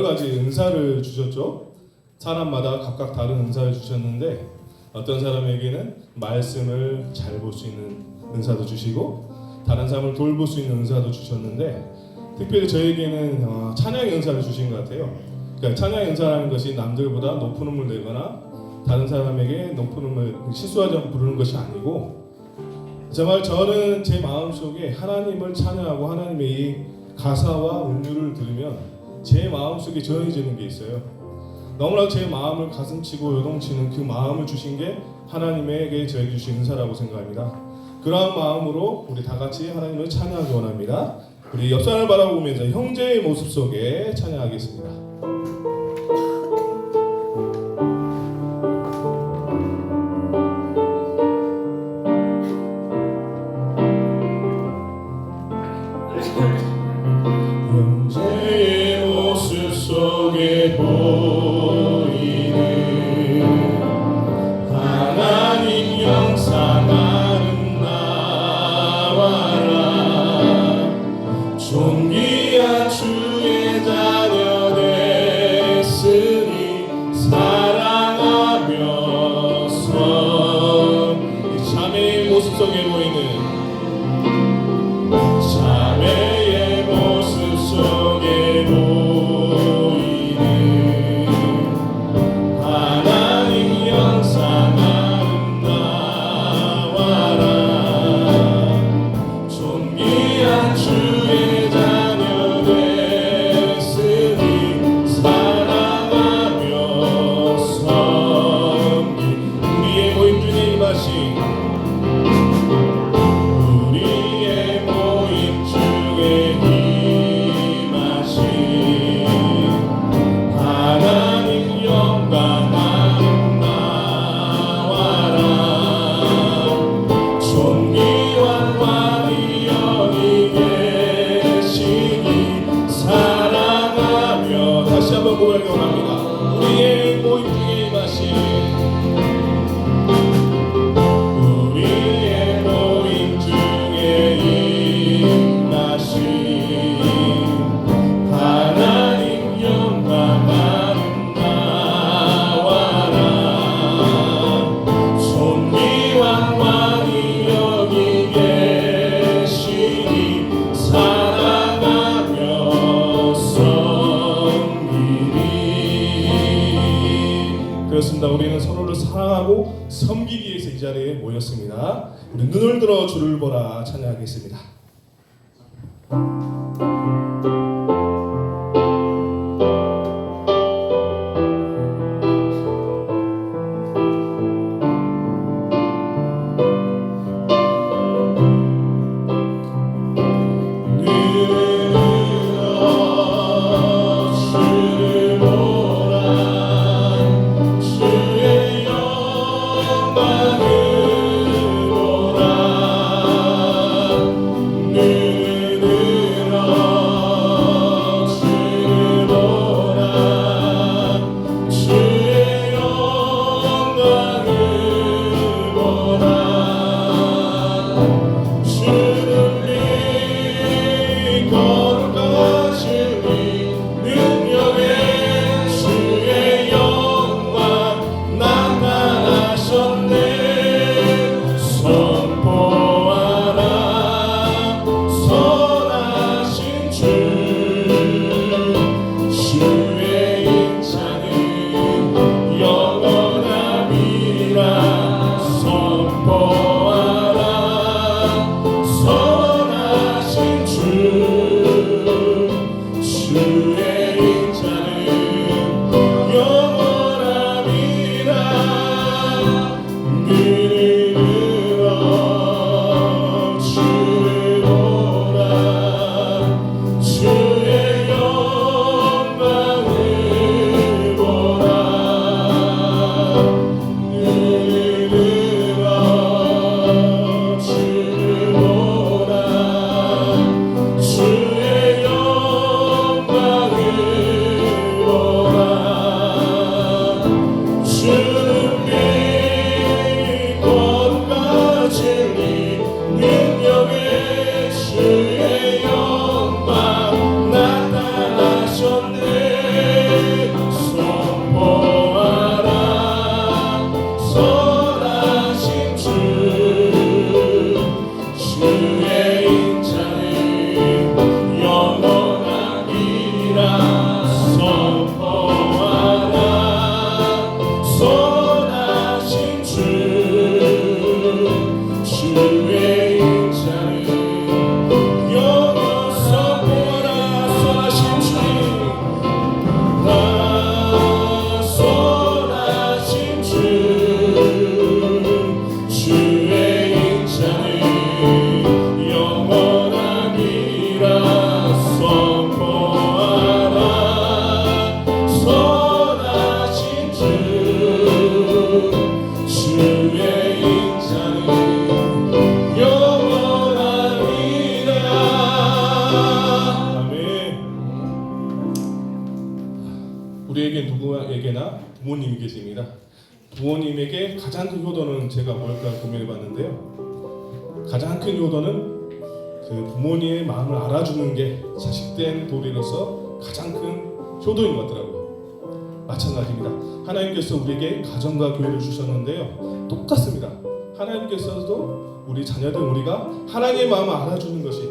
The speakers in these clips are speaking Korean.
여러 가지 은사를 주셨죠. 사람마다 각각 다른 은사를 주셨는데 어떤 사람에게는 말씀을 잘 볼 수 있는 은사도 주시고 다른 사람을 돌볼 수 있는 은사도 주셨는데 특별히 저에게는 찬양의 은사를 주신 것 같아요. 그러니까 찬양의 은사라는 것이 남들보다 높은 음을 내거나 다른 사람에게 높은 음을 실수하지 않고 부르는 것이 아니고 정말 저는 제 마음속에 하나님을 찬양하고 하나님의 이 가사와 음률을 들으면 제 마음속에 전해지는 게 있어요. 너무나 제 마음을 가슴치고 요동치는 그 마음을 주신 게 하나님에게 저에게 주신 은사라고 생각합니다. 그러한 마음으로 우리 다 같이 하나님을 찬양하기 원합니다. 우리 옆 사람을 바라보면서 형제의 모습 속에 찬양하겠습니다. 형제의 모습 속에 보이는 하나님 영상 아름다워라. 존귀한 주의 자녀 됐으니 사랑하면서 자매의 모습 속에 보이는 자매의 모습 속에 보이는 하나님 영상 아름다워라. 존귀한 주의 자녀 됐으니 사랑하며 섬긴 우리의 모임 중에 임하신 고백을 원합니다. 우리의 모임 중에 임하신 우리의 모임 중에 임하신 하나님 영광 아름다워라. 존귀한 왕이 여기 계시니 사랑하며 그렇습니다. 우리는 서로를 사랑하고 섬기기 위해서 이 자리에 모였습니다. 우리 눈을 들어 주를 보라 찬양하겠습니다. 눈으로 우리에게 누구에게나 부모님이 계십니다. 부모님에게 가장 큰 효도는 제가 뭘까 고민해봤는데요. 가장 큰 효도는 그 부모님의 마음을 알아주는 게 자식된 도리로서 가장 큰 효도인 것 같더라고요. 마찬가지입니다. 하나님께서 우리에게 가정과 교회를 주셨는데요. 똑같습니다. 하나님께서도 우리 자녀들 우리가 하나님의 마음을 알아주는 것이,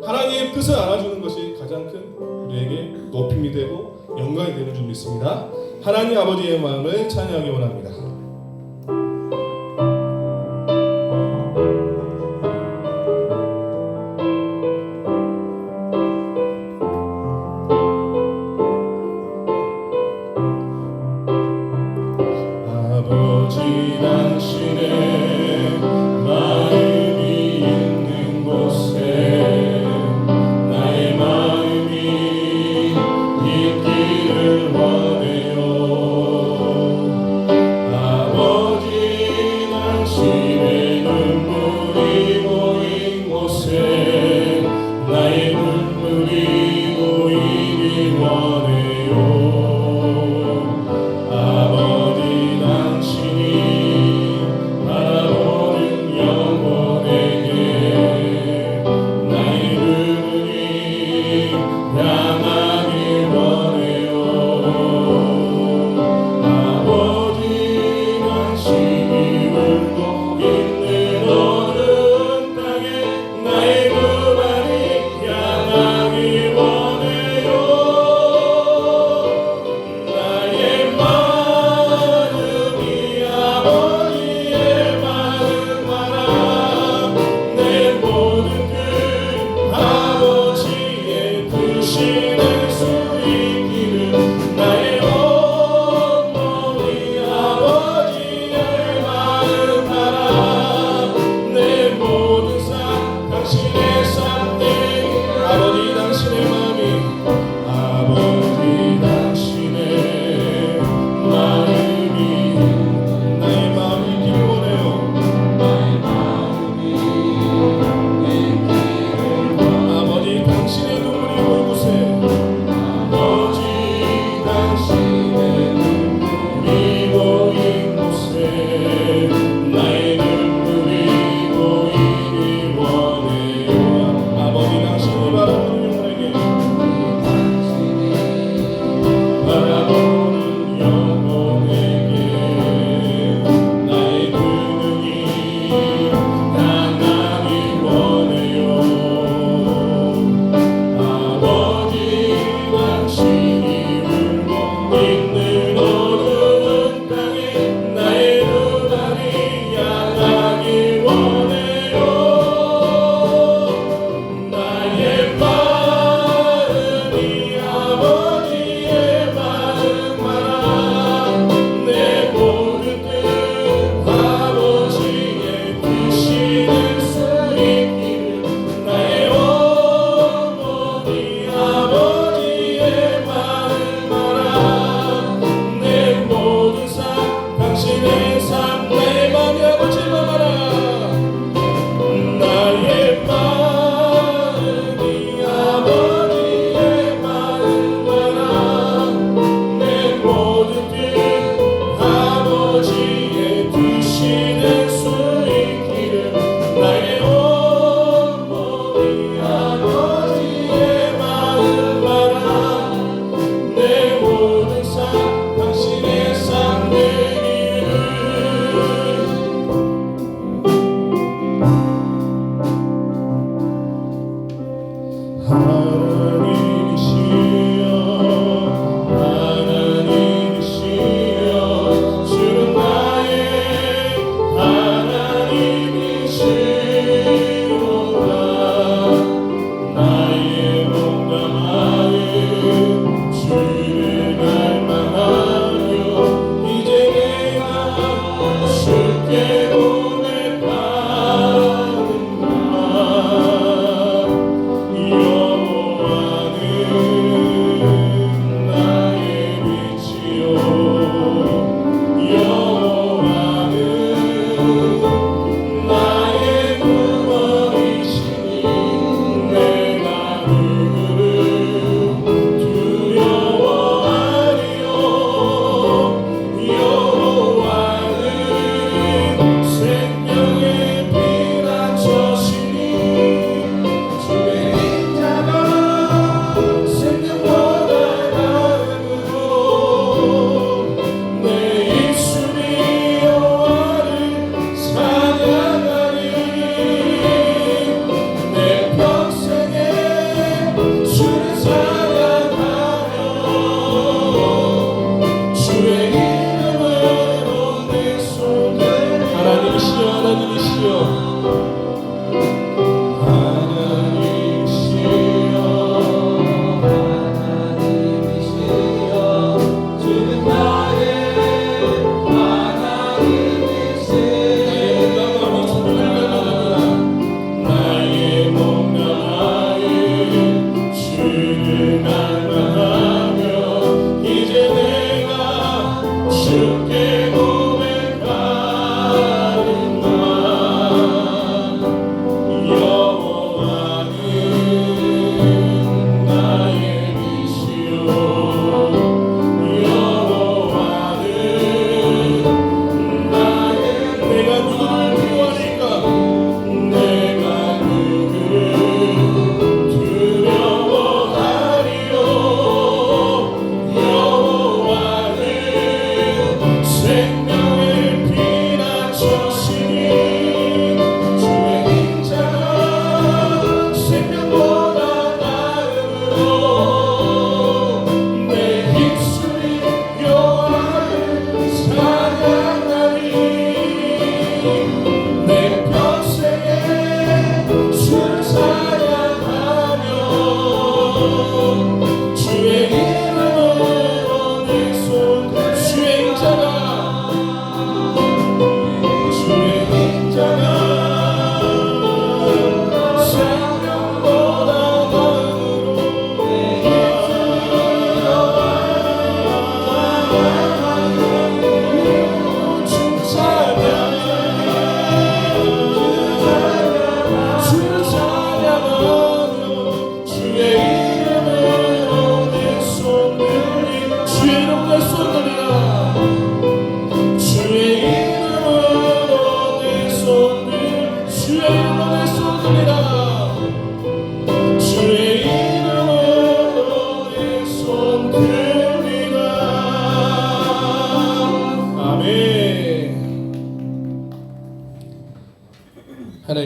하나님의 뜻을 알아주는 것이 가장 큰 우리에게 높임이 되고 영광이 되는 줄 믿습니다. 하나님 아버지의 마음을 찬양하기 원합니다. 아버지 당신의 마음이 있는 곳에 나의 마음이 있기를 원해요.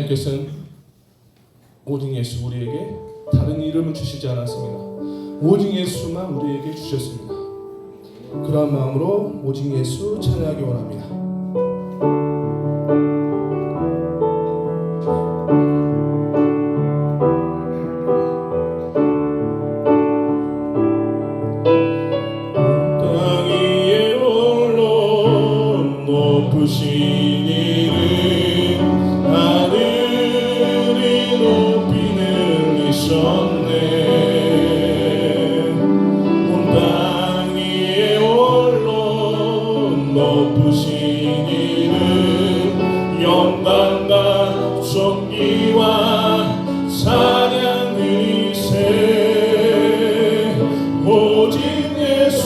하나님께서는 오직 예수 우리에게 다른 이름을 주시지 않았습니다. 오직 예수만 우리에게 주셨습니다. 그런 마음으로 오직 예수 찬양하기 원합니다. 높으신 이름 하늘이 높이 늘리셨네. 온 땅 위에 홀로 높으신 이름 영광과 존귀와 찬양 드리세. 오직 예수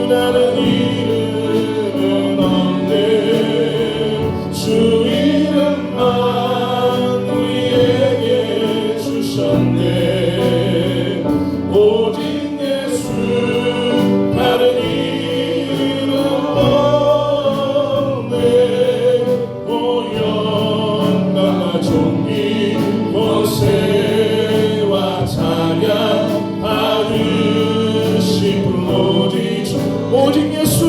다른 이름은 없네. 주 이름만 우리에게 주셨네. 오직 예수 다른 이름 없네. 오 영광과 존귀 권세와 찬양 받으신 분 오직 예수.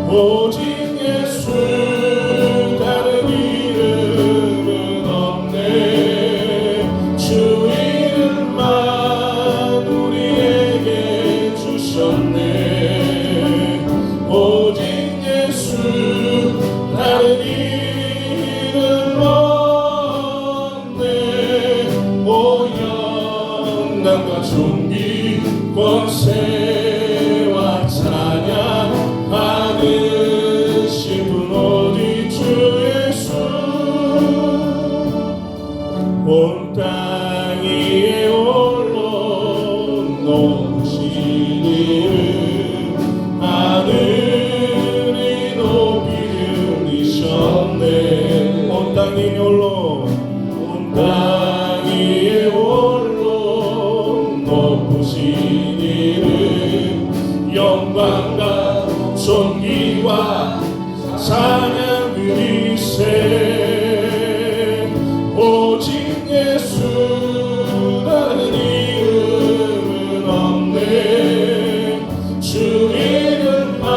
오직 예수 다른 이름은 없네. 주 이름만 우리에게 주셨네. 오직 예수 다른 이름 없네. 오 영광과 존귀 권세와 찬양 받으신 분 오직 주 예수. 온 땅 위에 홀로 높으신 이름 하늘이 높이 들리셨네. 온 땅 위에 홀로 온 땅 위에 홀로 높으신 이름 영광과 존귀와 찬양 드리세. 오직 예수 다른 이름은 없네. 주 이름만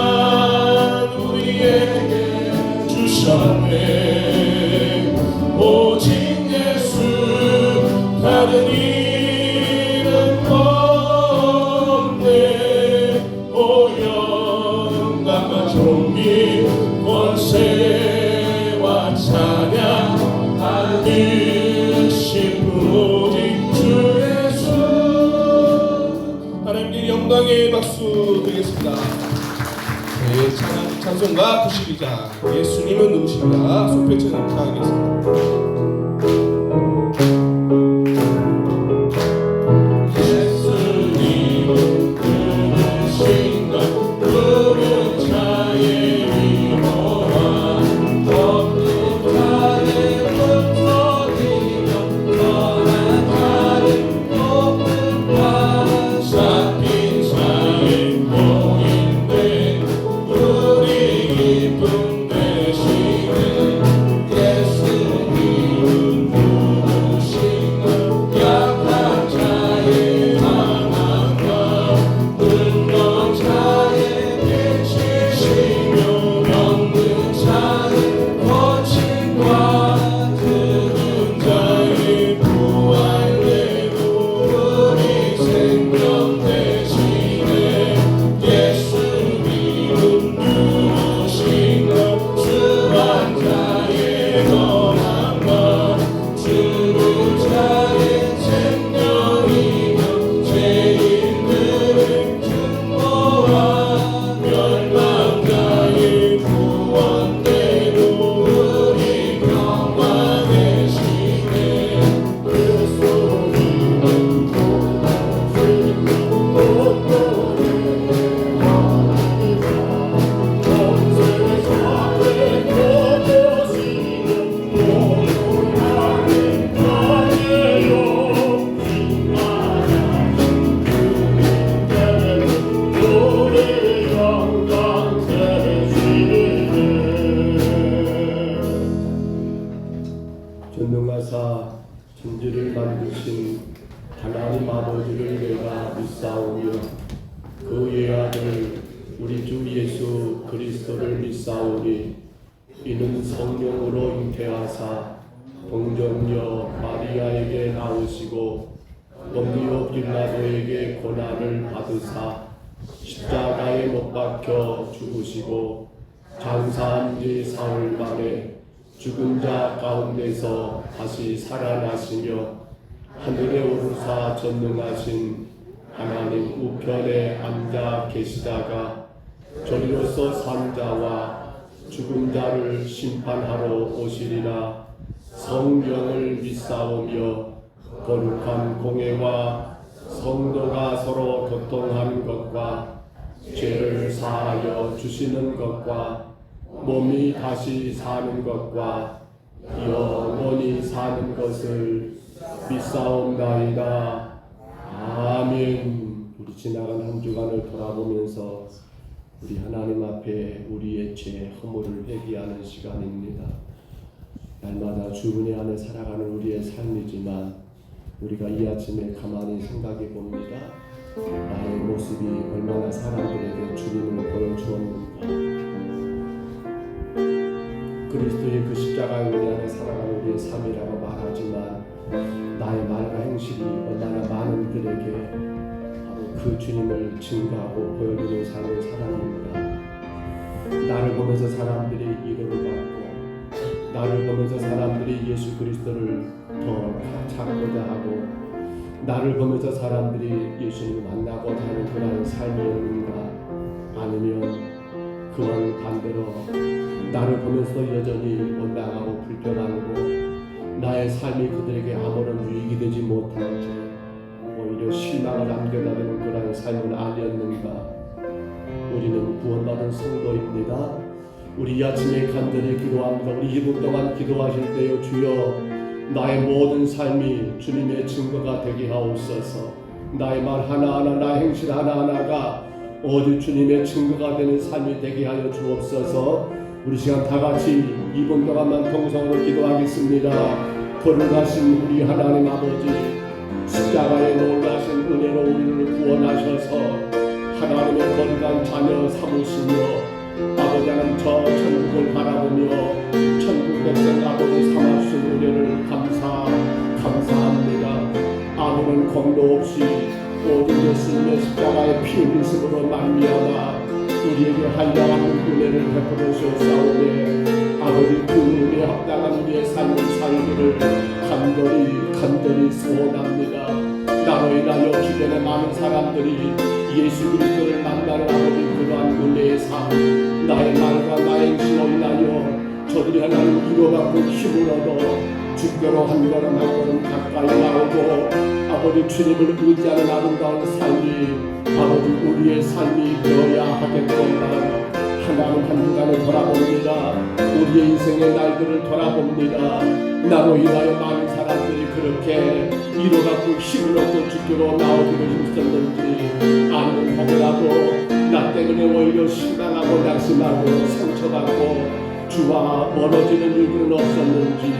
우리에게 주셨네. 오직 예수 다른 이름 없네. 오 영광과 존귀 권세와 찬양 받으신 분 오직 주 예수. 하나님께 영광의 박수 드리겠습니다. 네, 찬송가 92장 예수님은 누구신가 소표체는 하겠습니다. 우리 기쁨 되시는 예수님 그의 아들 우리 주 예수 그리스도를 믿사오니 이는 성령으로 잉태하사 동정녀 마리아에게 나오시고 본디오 빌라도에게 고난을 받으사 십자가에 못 박혀 죽으시고 장사한 지 사흘 만에 죽은 자 가운데서 다시 살아나시며 하늘에 오르사 전능하신 하나님 우편에 앉아 계시다가 저리로서 산 자와 죽은 자를 심판하러 오시리라. 성령을 믿사오며 거룩한 공회와 성도가 서로 교통하는 것과 죄를 사하여 주시는 것과 몸이 다시 사는 것과 영원히 사는 것을 믿사옵나이다. 아멘. 우리 지나간 한 주간을 돌아보면서 우리 하나님 앞에 우리의 죄, 허물을 회개하는 시간입니다. 날마다 주은혜 안에 살아가는 우리의 삶이지만 우리가 이 아침에 가만히 생각해 봅니다. 나의 모습이 얼마나 사람들에게 주님을 보여주었는가. 그리스도의 그 십자가의 은혜 안에 살아가는 우리의 삶이라고 말하지만 나의 말과 행실이 얼마나 많은 이들에게 바로 그 주님을 증거하고 보여주는 삶을 살았는가. 나를 보면서 사람들이 위로를 받고 나를 보면서 사람들이 예수 그리스도를 더 찾고자 하고 나를 보면서 사람들이 예수님을 만나고자 하는 그런 삶이었는가. 아니면 그와는 반대로 나를 보면서 여전히 원망하고 불평하고 나의 삶이 그들에게 아무런 유익이 되지 못한 채 오히려 실망을 남겨다 되는 그런 삶은 아니었는가. 우리는 구원받은 성도입니다. 우리 이 아침에 간절히 기도합니다. 우리 2분 동안 기도하실 때요, 주여 나의 모든 삶이 주님의 증거가 되게 하옵소서. 나의 말 하나하나 나의 행실 하나하나가 오직 주님의 증거가 되는 삶이 되게 하여 주옵소서. 우리 시간 다 같이 2분 동안만 통성으로 기도하겠습니다. 거룩하신 우리 하나님 아버지, 십자가에 놀라신 은혜로 우리를 구원하셔서 하나님의 거룩한 자녀 삼으시며 아버지 하나님 저 천국을 바라보며 천국 백성 아버지 삼아주신 은혜를 감사합니다. 아무런 공로 없이 오직 예수님의 십자가의 피 흘리심으로 말미암아 우리에게 한량한 은혜를 베풀어 주옵사오니 아버지 그 은혜에 합당한 우리의 삶을 살기를 간절히 소원합니다. 나로 인하여 주변의 많은 사람들이 예수 그리스도를 만나는 아버지 그러한 은혜의 삶, 나의 말과 나의 행실로 인하여 저들이 하나님 위로받고 힘을 얻어 주께로 한 걸음 한 걸음 가까이 나오고 아버지 주님을 의지하는 아름다운 삶이 아버지 우리의 삶이 되어야 하겠구나. 하나님 한 주간을 돌아봅니다. 우리의 인생의 날들을 돌아봅니다. 나로 인하여 많은 사람들이 그렇게 위로받고 힘을 얻고 주께로 나오기를 힘썼는지 아니면 혹여라도 나 때문에 오히려 실망하고 낙심하고 상처받고 주와 멀어지는 일들은 없었는지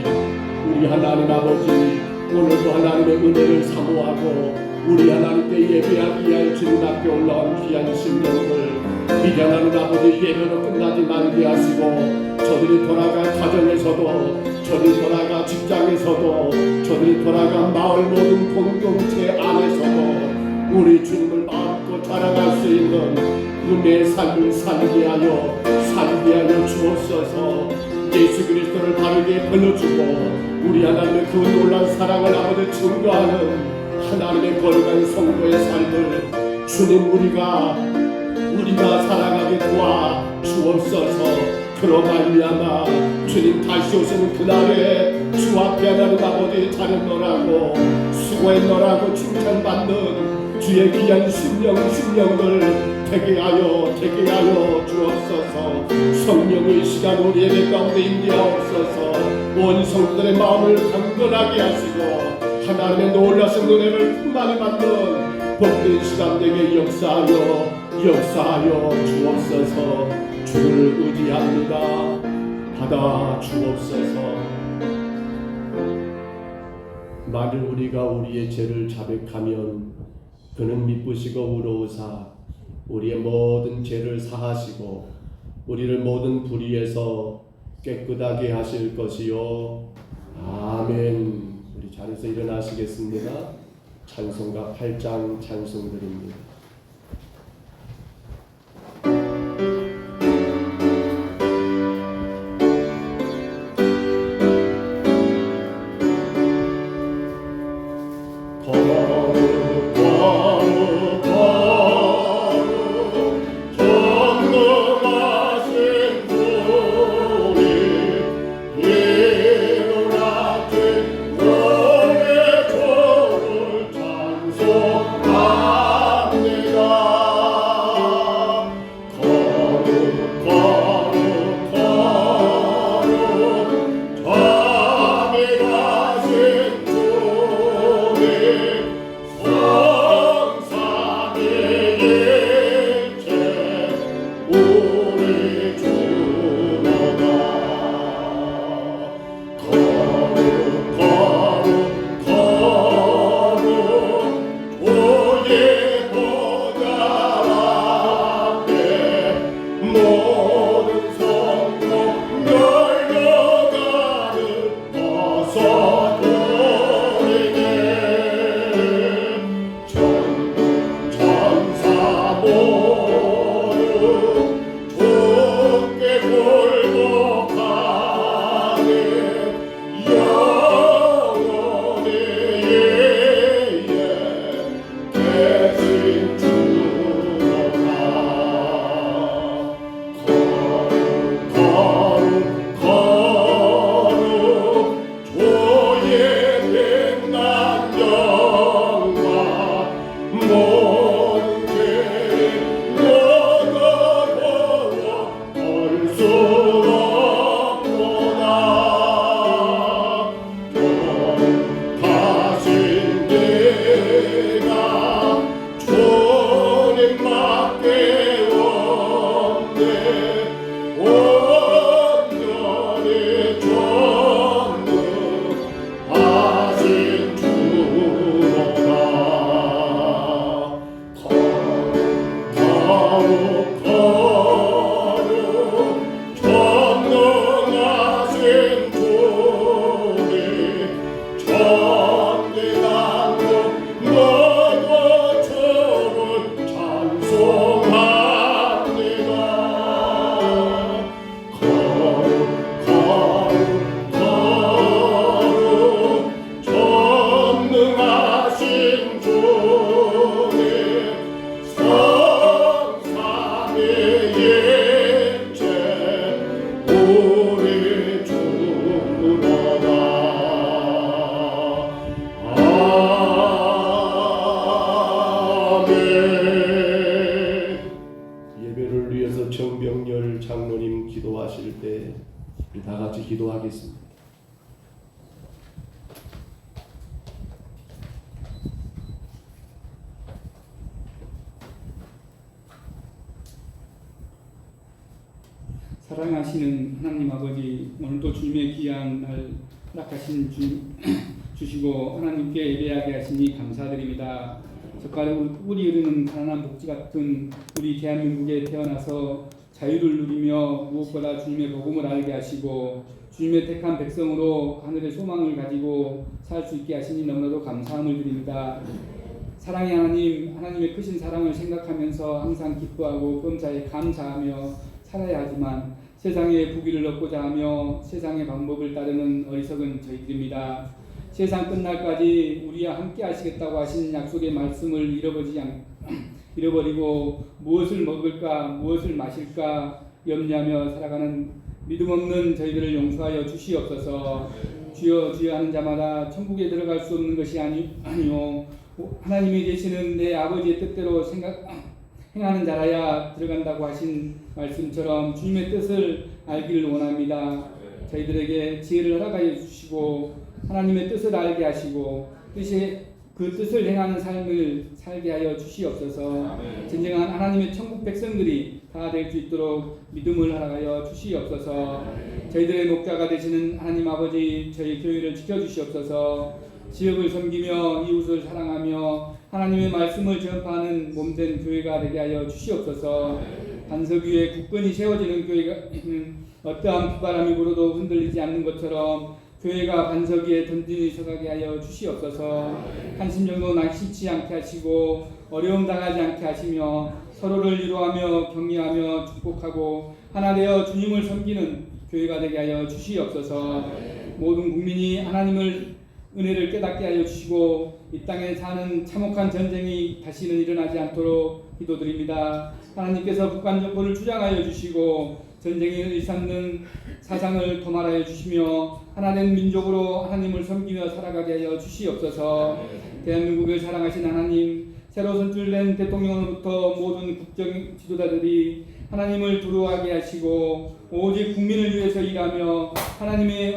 우리 하나님 아버지 오늘도 하나님의 은혜를 사모하고 우리 하나님께 예배하기 위하여 주님 앞에 올라온 귀한 심령들 미련한 아버지 예배로 끝나지 말게 하시고 저들이 돌아가 가정에서도 저들이 돌아가 직장에서도 저들이 돌아가 마을 모든 공동체 안에서도 우리 주님을 마음껏 자랑할 수 있는 은혜의 삶을 살게 하여 주옵소서. 예수 그리스도를 바르게 불러주고 우리 하나님의 그 놀라운 사랑을 아버지 증거하는 하나님의 거룩한 성도의 삶을 주님 우리가 살아가게 도와 주옵소서. 그로 말미암아 주님 다시 오시는 그날에 주 앞에 하나님 아버지 잘했노라고 수고했노라고 칭찬받는 주의 귀한 심령들 되게 하여 주옵소서. 성령의 시간 우리에게 가운데 임재하옵소서. 온 성도들의 마음을 강건하게 하시고 하나님의 놀라신 은혜를 충만히 받는 복된 시간 되게 역사하여 주옵소서. 주를 의지합니다. 받아 주옵소서. 만일 우리가 우리의 죄를 자백하면 그는 미쁘시고 의로우사 우리의 모든 죄를 사하시고 우리를 모든 불의에서 깨끗하게 하실 것이요. 아멘. 우리 자리에서 일어나시겠습니다. 찬송가 8장 찬송드립니다. 정병렬 장로님 기도하실 때 우리 다 같이 기도하겠습니다. 사랑하시는 하나님 아버지, 오늘도 주님의 귀한 날 허락하신 주시고 하나님께 예배하게 하시니 감사드립니다. 젓가락으로 꿀이 흐르는 가난한 복지 같은 우리 대한민국에 태어나서 자유를 누리며 무엇보다 주님의 복음을 알게 하시고 주님의 택한 백성으로 하늘의 소망을 가지고 살 수 있게 하시니 너무나도 감사함을 드립니다. 사랑의 하나님, 하나님의 크신 사랑을 생각하면서 항상 기뻐하고 범사에 감사하며 살아야 하지만 세상의 부귀를 얻고자 하며 세상의 방법을 따르는 어리석은 저희들입니다. 세상 끝날까지 우리와 함께 하시겠다고 하신 약속의 말씀을 잃어버리고 무엇을 먹을까 무엇을 마실까 염려하며 살아가는 믿음 없는 저희들을 용서하여 주시옵소서. 주여 주여 하는 자마다 천국에 들어갈 수 없는 것이 아니요 하나님이 계시는 내 아버지의 뜻대로 행하는 자라야 들어간다고 하신 말씀처럼 주님의 뜻을 알기를 원합니다. 저희들에게 지혜를 허락하여 주시고 하나님의 뜻을 알게 하시고 그 뜻을 행하는 삶을 살게 하여 주시옵소서. 진정한 하나님의 천국 백성들이 다 될 수 있도록 믿음을 허락하여 주시옵소서. 저희들의 목자가 되시는 하나님 아버지, 저희 교회를 지켜주시옵소서. 지역을 섬기며 이웃을 사랑하며 하나님의 말씀을 전파하는 몸된 교회가 되게 하여 주시옵소서. 반석 위에 굳건히 세워지는 교회가 어떠한 비바람이 불어도 흔들리지 않는 것처럼 교회가 반석 위에 든든히 서가게 하여 주시옵소서. 한심정도 낙심치 않게 하시고 어려움 당하지 않게 하시며 서로를 위로하며 격려하며 축복하고 하나 되어 주님을 섬기는 교회가 되게 하여 주시옵소서. 모든 국민이 하나님을 은혜를 깨닫게 하여 주시고 이 땅에 사는 참혹한 전쟁이 다시는 일어나지 않도록 기도드립니다. 하나님께서 북한 정권을 주장하여 주시고 전쟁을 일삼는 사상을 도말하여 주시며 하나된 민족으로 하나님을 섬기며 살아가게 하여 주시옵소서. 대한민국을 사랑하신 하나님, 새로 선출된 대통령으로부터 모든 국정 지도자들이 하나님을 두려워하게 하시고 오직 국민을 위해서 일하며 하나님의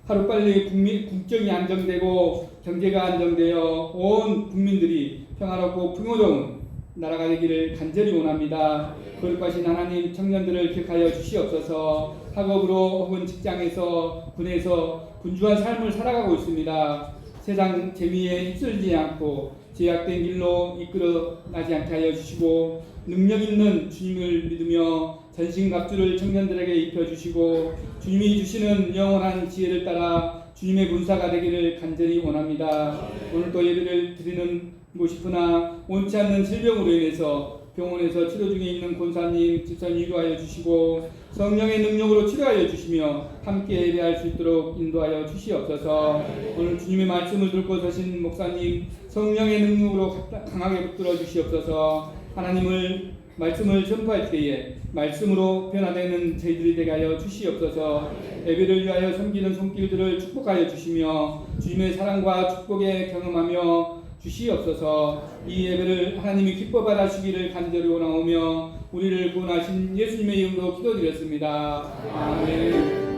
하루빨리 국정이 안정되고 경제가 안정되어 온 국민들이 평화롭고 풍요로운 나라가 되기를 간절히 원합니다. 거룩하신 하나님, 청년들을 기억하여 주시옵소서. 학업으로 혹은 직장에서 군에서 분주한 삶을 살아가고 있습니다. 세상 재미에 휩쓸지 않고 제약된 길로 이끌어 나지 않게 하여 주시고 능력 있는 주님을 믿으며 전신갑주를 청년들에게 입혀주시고 주님이 주시는 영원한 지혜를 따라 주님의 군사가 되기를 간절히 원합니다. 오늘도 예배를 드리는 곳이구나 원치 않는 질병으로 인해서 병원에서 치료 중에 있는 권사님, 집사님 위로하여 주시고 성령의 능력으로 치료하여 주시며 함께 예배할 수 있도록 인도하여 주시옵소서. 오늘 주님의 말씀을 들고 서신 목사님 성령의 능력으로 강하게 붙들어 주시옵소서. 하나님을 말씀을 전파할 때에 말씀으로 변화되는 저희들이 되게 하여 주시옵소서. 예배를 위하여 섬기는 손길들을 축복하여 주시며 주님의 사랑과 축복에 경험하며 주시옵소서. 이 예배를 하나님이 기뻐 받아주시기를 간절히 원하오며 우리를 구원하신 예수님의 이름으로 기도드렸습니다. 아멘.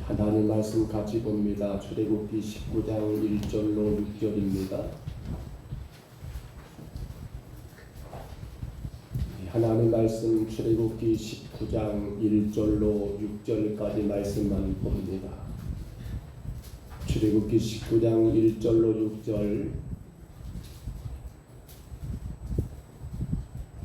하나님 말씀 같이 봅니다. 출애굽기 19장 1절로 6절입니다. 하나님 말씀 출애굽기 19장 1절로 6절까지 말씀만 봅니다. 출애굽기 19장 1절로 6절.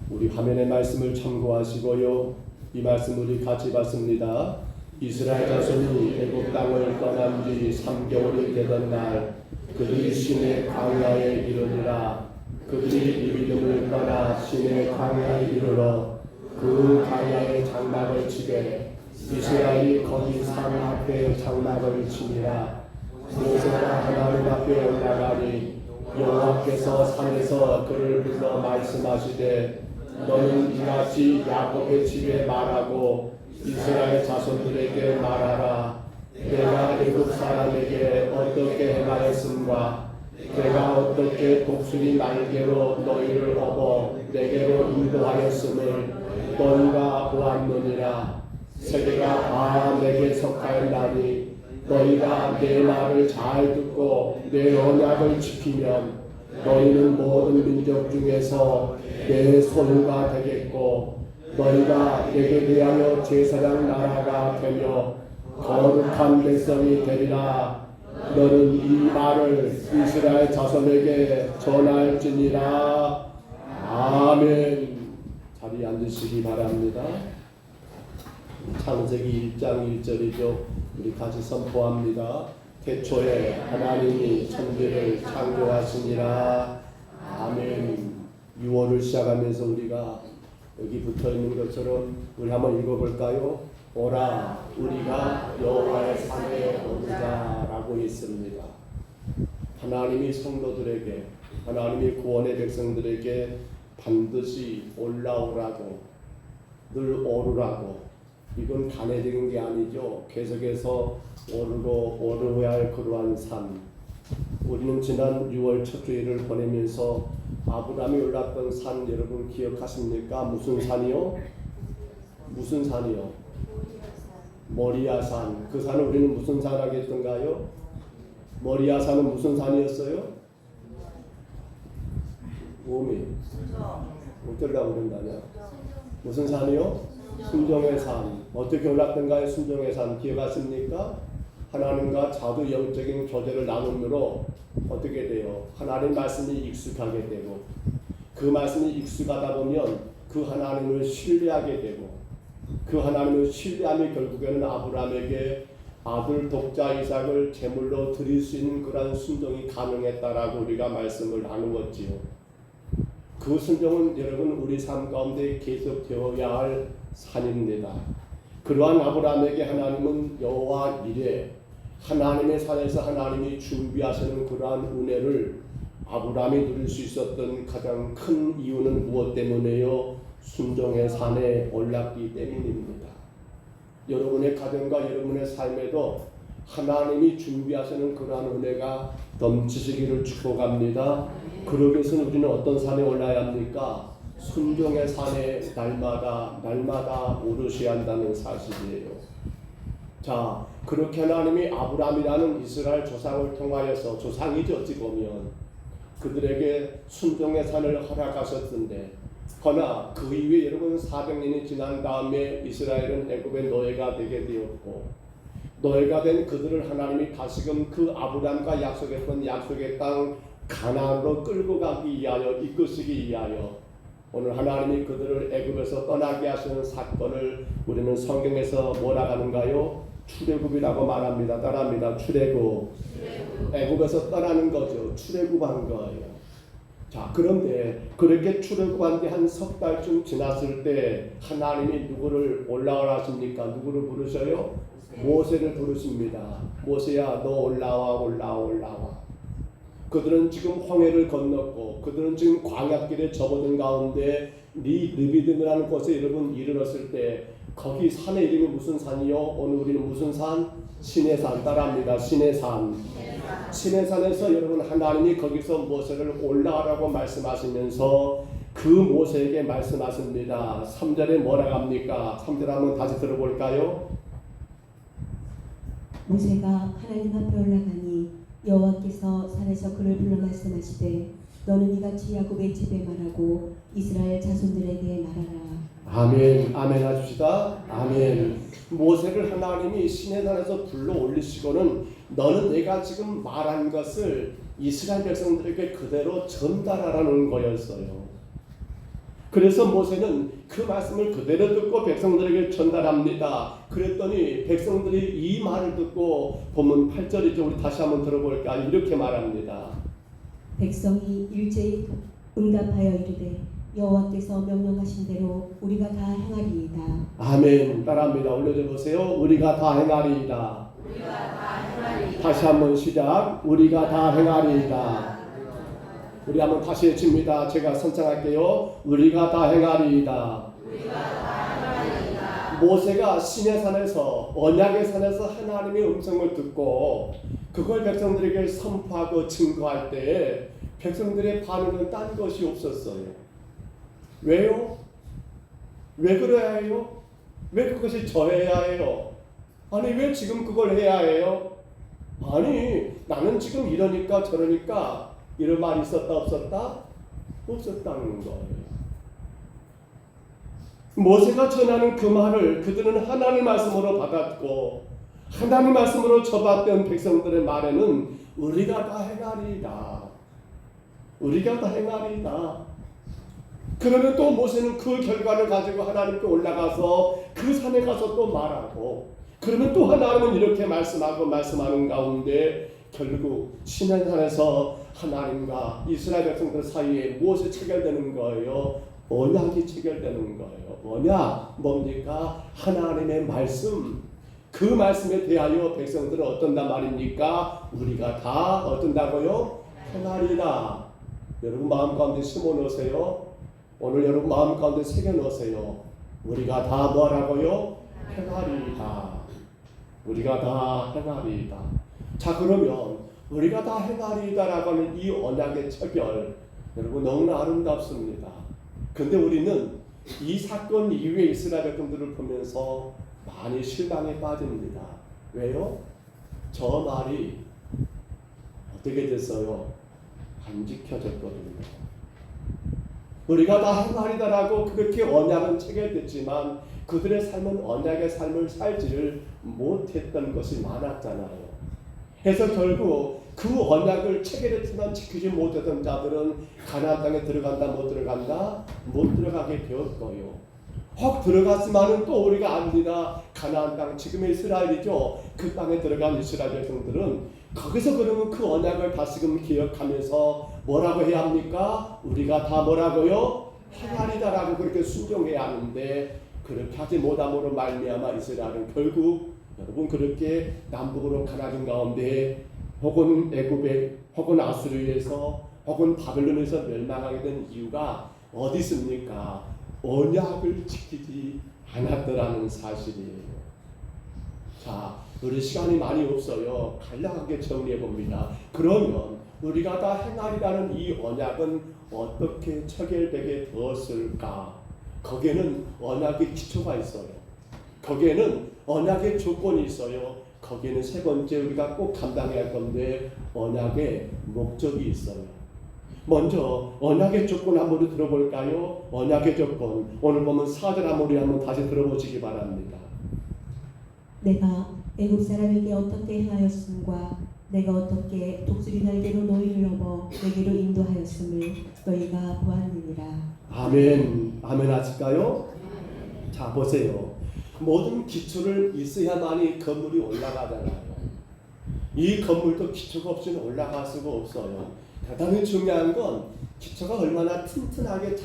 우리 화면의 말씀을 참고하시고요. 이 말씀 우리 같이 봤습니다. 이스라엘 자손이 애굽 땅을 떠난 지 3개월이 되던 날 그들이 신의 광야에 이르니라. 그들이 이비름을 떠나 신의 광야에 이르러 그 광야에 장막을 치되 이스라엘이 거기 산 앞에 장막을 치니라. 모세가 하나님 앞에 올라가니 여호와께서 산에서 그를 불러 말씀하시되 너는 이같이 야곱의 집에 말하고 이스라엘 자손들에게 말하라. 내가 애굽 사람에게 어떻게 행하였음과 내가 어떻게 독수리 날개로 너희를 업어 내게로 인도하였음을 너희가 보았느니라. 세계가 다 내게 속하였나니 너희가 내 말을 잘 듣고 내 언약을 지키면 너희는 모든 민족 중에서 내 소유가 되겠고 너희가 내게 대하여 제사장 나라가 되며 거룩한 백성이 되리라. 너는 이 말을 이스라엘 자손에게 전할지니라. 아멘. 자리에 앉으시기 바랍니다. 창세기 1장 1절이죠. 우리 같이 선포합니다. 태초에 하나님이 천지를 창조하시니라. 아멘. 6월을 시작하면서 우리가 여기 붙어있는 것처럼 우리 한번 읽어볼까요? 오라 우리가 여호와의 산에 오르자 라고 있습니다. 하나님이 성도들에게 하나님이 구원의 백성들에게 반드시 올라오라고 늘 오르라고 이건 간회적인 게 아니죠. 계속해서 오르고 오르어야 할 그러한 산. 우리는 지난 6월 첫 주일을 보내면서 아브라함이 올랐던 산 여러분 기억하십니까? 무슨 산이요? 무슨 산이요? 모리아산. 그 산을 우리는 무슨 산이라고 했던가요? 모리아산은 무슨 산이었어요? 몸이 어쩌려고 그런다냐? 무슨 산이요? 순종의 산. 어떻게 올랐던가요? 순종의 산 기억하십니까? 하나님과 자주 영적인 교제를 나눔으로 어떻게 돼요? 하나님 말씀이 익숙하게 되고, 그 말씀이 익숙하다 보면 그 하나님을 신뢰하게 되고, 그 하나님을 신뢰함이 결국에는 아브라함에게 아들 독자 이삭을 제물로 드릴 수 있는 그러한 순종이 가능했다라고 우리가 말씀을 나누었지요. 그 순종은 여러분 우리 삶 가운데 계속되어야 할 산입니다. 그러한 아브라함에게 하나님은 여호와 이레, 하나님의 산에서 하나님이 준비하시는 그러한 은혜를 아브라함이 누릴 수 있었던 가장 큰 이유는 무엇 때문에요? 순종의 산에 올랐기 때문입니다. 여러분의 가정과 여러분의 삶에도 하나님이 준비하시는 그러한 은혜가 넘치시기를 축복합니다. 그러기 위해서는 우리는 어떤 산에 올라야 합니까? 순종의 산에 날마다 오르셔야 한다는 사실이에요. 자, 그렇게 하나님이 아브라함이라는 이스라엘 조상을 통하여서, 조상이죠 어찌 보면, 그들에게 순종의 산을 허락하셨던데, 그러나 그 이후에 여러분 400년이 지난 다음에 이스라엘은 애굽의 노예가 되게 되었고, 노예가 된 그들을 하나님이 다시금 그 아브라함과 약속했던 약속의 땅 가나안으로 끌고 가기 위하여, 이끄시기 위하여 오늘 하나님이 그들을 애굽에서 떠나게 하시는 사건을 우리는 성경에서 뭐라 하는가요? 출애굽이라고 말합니다. 따라합니다. 출애굽. 애굽에서 떠나는 거죠. 출애굽한 거예요. 자, 그런데 그렇게 출애굽한 지 한 석 달쯤 지났을 때 하나님이 누구를 올라오라 하십니까? 누구를 부르셔요? 모세를 부르십니다. 모세야, 너 올라와. 그들은 지금 홍해를 건넜고, 그들은 지금 광야길에 접어든 가운데 르비딤이라는 곳에 여러분 이르렀을 때, 거기 산의 이름이 무슨 산이요? 오늘 우리는 무슨 산? 신의 산. 따라합니다. 신의 산. 신의 산에서 여러분 하나님이 거기서 모세를 올라가라고 말씀하시면서 그 모세에게 말씀하십니다. 3절에 뭐라고 합니까? 3절 한번 다시 들어볼까요? 모세가 하나님 앞에 올라가니 여호와께서 산에서 그를 불러 말씀하시되 너는 이같이 야곱의 집에 말하고 이스라엘 자손들에게 말하라. 아멘. 아멘 하십시다. 아멘. 모세를 하나님이 신의 산에서 불러 올리시고는 너는 내가 지금 말한 것을 이스라엘 백성들에게 그대로 전달하라는 거였어요. 그래서 모세는 그 말씀을 그대로 듣고 백성들에게 전달합니다. 그랬더니 백성들이 이 말을 듣고 본문 8절이죠. 우리 다시 한번 들어볼까? 이렇게 말합니다. 백성이 일제히 응답하여 이르되 여호와께서 명령하신 대로 우리가 다 행하리이다. 아멘. 따라합니다. 올려줘 보세요. 우리가 다 행하리이다. 다시 한번 시작. 우리가 다 행하리이다. 우리 한번 다시 외칩니다. 제가 선창할게요. 우리가 다 행하리이다. 모세가 신의 산에서, 언약의 산에서 하나님의 음성을 듣고 그걸 백성들에게 선포하고 증거할 때 백성들의 반응은 딴 것이 없었어요. 왜요? 왜 그래야 해요? 왜 그것이 저해야 해요? 아니 왜 지금 그걸 해야 해요? 아니 나는 지금 이러니까 저러니까 이런 말이 있었다 없었다? 없었다는 거예요. 모세가 전하는 그 말을 그들은 하나님 말씀으로 받았고 하나님 말씀으로 접었던 백성들의 말에는 우리가 다 행하리이다. 우리가 다 행하리이다. 그러면 또 모세는 그 결과를 가지고 하나님께 올라가서 그 산에 가서 또 말하고, 그러면 또 하나님은 이렇게 말씀하는 가운데 결국 신의 산에서 하나님과 이스라엘 백성들 사이에 무엇이 체결되는 거예요? 언약이 체결되는 거예요. 언약 뭡니까? 하나님의 말씀. 그 말씀에 대하여 백성들은 어떤단 말입니까? 우리가 다 어떤다고요? 행하리라. 여러분 마음 가운데 심어 놓으세요. 오늘 여러분 마음 가운데 새겨 놓으세요. 우리가 다 뭐라고요? 행하리이다. 우리가 다 행하리이다. 자, 그러면 우리가 다 행하리이다라고 하는 이 언약의 체결, 여러분 너무나 아름답습니다. 근데 우리는 이 사건 이후에 이스라엘 백성들을 보면서 많이 실망에 빠집니다. 왜요? 저 말이 어떻게 됐어요? 안 지켜졌거든요. 우리가 다 한 말이다라고 그렇게 언약은 체결됐지만 그들의 삶은 언약의 삶을 살지를 못했던 것이 많았잖아요. 해서 결국 그 언약을 체결했지만 지키지 못했던 자들은 가나안 땅에 들어간다 못 들어간다? 못 들어가게 되었고요. 혹 들어갔지만은 또 우리가 압니다. 가나안 땅 지금의 이스라엘이죠. 그 땅에 들어간 이스라엘 백성들은 거기서 그러면 그 언약을 다시금 기억하면서 뭐라고 해야 합니까? 우리가 다 뭐라고요? 행하리다라고 그렇게 순종해야 하는데 그렇게 하지 못함으로 말미암아 이스라엘은 결국 여러분 그렇게 남북으로 가나안 가운데 혹은 애굽에 혹은 아수르에서 혹은 바벨론에서 멸망하게 된 이유가 어디 있습니까? 언약을 지키지 않았더라는 사실이에요. 자, 우리 시간이 많이 없어요. 간략하게 정리해 봅니다. 그러면 우리가 다 행하리라는 이 언약은 어떻게 체결되게 되었을까? 거기에는 언약의 기초가 있어요. 거기에는 언약의 조건이 있어요. 거기에는 세 번째 우리가 꼭 감당해야 할 건데 언약의 목적이 있어요. 먼저 언약의 조건 한번 들어볼까요? 언약의 조건 오늘 보면 4절 한번 다시 들어보시기 바랍니다. 내가 애굽 사람에게 어떻게 행하였음과 내가 어떻게 독수리 날개로 너희를 넘어 내게로 인도하였음을 너희가 보았느니라. 아멘. 아멘 하실까요? 자 보세요. 모든 기초를 있어야만이 건물이 올라가잖아요. 이 건물도 기초가 없이는 올라갈 수가 없어요. 대단히 중요한 건 기초가 얼마나 튼튼하게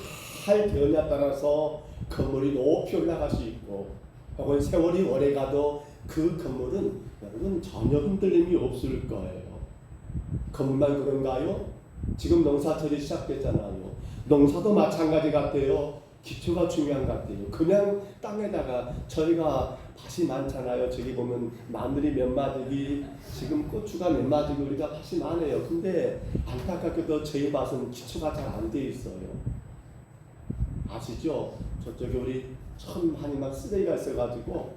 잘 되었냐에 따라서 건물이 높이 올라갈 수 있고 혹은 세월이 오래 가도 그 건물은 여러분 전혀 흔들림이 없을 거예요. 건물만 그런가요? 지금 농사철이 시작됐잖아요. 농사도 마찬가지 같아요. 기초가 중요한 것 같아요. 그냥 땅에다가 저희가 밭이 많잖아요. 저기 보면 마늘이 몇 마디기, 지금 고추가 몇 마디기 우리가 밭이 많아요. 근데 안타깝게도 저희 밭은 기초가 잘 안 돼 있어요. 아시죠? 저쪽에 우리 참 많이 막 쓰레기가 있어가지고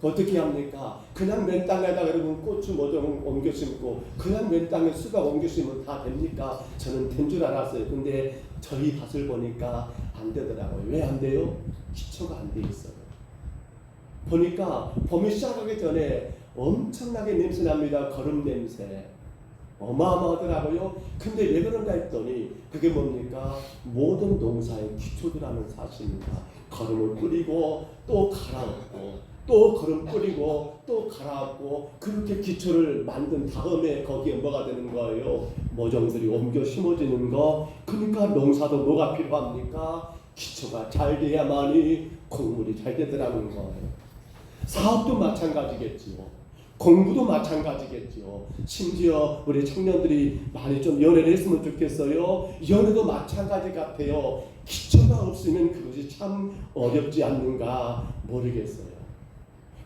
어떻게 합니까? 그냥 맨 땅에다가 여러분 고추 뭐 좀 옮겨 심고 그냥 맨 땅에 수박 옮겨 심으면 다 됩니까? 저는 된 줄 알았어요. 근데 저희 밭을 보니까 안 되더라고요. 왜 안 돼요? 기초가 안 돼 있어요. 보니까 봄이 시작하기 전에 엄청나게 냄새 납니다. 거름 냄새. 어마어마하더라고요. 근데 왜 그런가 했더니 그게 뭡니까? 모든 농사의 기초들하는 사실입니다. 거름을 뿌리고 또 갈아엎고 또 거름 뿌리고 또 갈아엎고 그렇게 기초를 만든 다음에 거기에 뭐가 되는 거예요? 모종들이 옮겨 심어지는 거. 그러니까 농사도 뭐가 필요합니까? 기초가 잘 돼야만이 곡물이 잘 되더라는 거예요. 사업도 마찬가지겠지요. 공부도 마찬가지겠지요. 심지어 우리 청년들이 많이 좀 연애를 했으면 좋겠어요. 연애도 마찬가지 같아요. 기초가 없으면 그것이 참 어렵지 않는가 모르겠어요.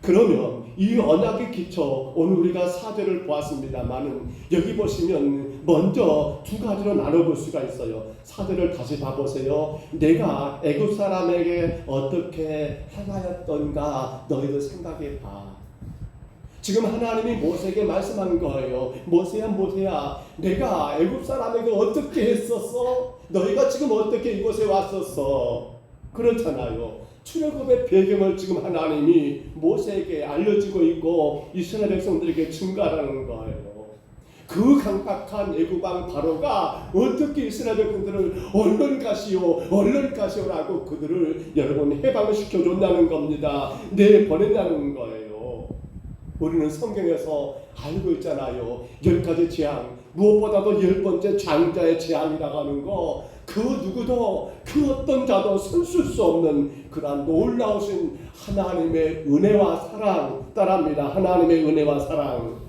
그러면 이 언약의 기초 오늘 우리가 4절을 보았습니다만은 여기 보시면 먼저 두 가지로 나눠볼 수가 있어요. 4절을 다시 봐보세요. 내가 애굽 사람에게 어떻게 행하였던가 너희들 생각해봐. 지금 하나님이 모세에게 말씀하는 거예요. 모세야 내가 애굽 사람에게 어떻게 했었어? 너희가 지금 어떻게 이곳에 왔었어? 그렇잖아요. 출애굽의 배경을 지금 하나님이 모세에게 알려주고 있고 이스라엘 백성들에게 증가하는 거예요. 그 강팍한 애굽 왕 바로가 어떻게 이스라엘 백성들을 얼른 가시오라고 그들을 여러분 해방시켜 줬다는 겁니다. 내보냈다는 거예요. 우리는 성경에서 알고 있잖아요. 10가지 재앙, 무엇보다도 10번째 장자의 재앙이라고 하는 거, 그 누구도 그 어떤 자도 손쓸 수 없는 그러한 놀라우신 하나님의 은혜와 사랑 따라합니다. 하나님의 은혜와 사랑.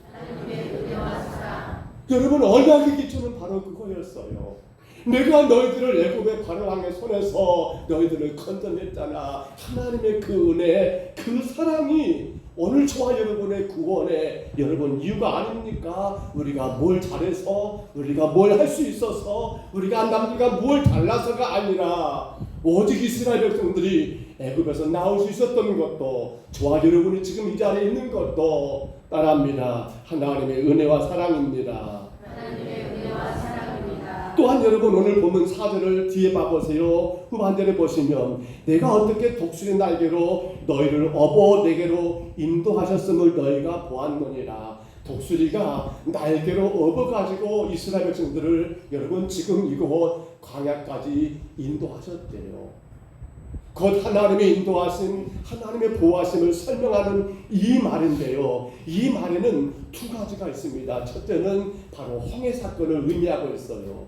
여러분 언약의 기초는 바로 그거였어요. 내가 너희들을 애굽의 바로왕의 손에서 너희들을 건져냈잖아. 하나님의 그 은혜, 그 사랑이 오늘 저와 여러분의 구원에 여러분 이유가 아닙니까? 우리가 뭘 잘해서 우리가 뭘 할 수 있어서 우리가 남들과 뭘 달라서가 아니라 오직 이스라엘 백성들이 애굽에서 나올 수 있었던 것도, 저와 여러분이 지금 이 자리에 있는 것도 따라합니다. 하나님의 은혜와 사랑입니다. 또한 여러분 오늘 본문 4절을 뒤에 봐보세요. 후반절에 보시면 내가 어떻게 독수리 날개로 너희를 업어 내게로 인도하셨음을 너희가 보았느니라. 독수리가 날개로 업어가지고 이스라엘 백성들을 여러분 지금 이곳 광야까지 인도하셨대요. 곧 하나님의 인도하심, 하나님의 보호하심을 설명하는 이 말인데요. 이 말에는 두 가지가 있습니다. 첫째는 바로 홍해 사건을 의미하고 있어요.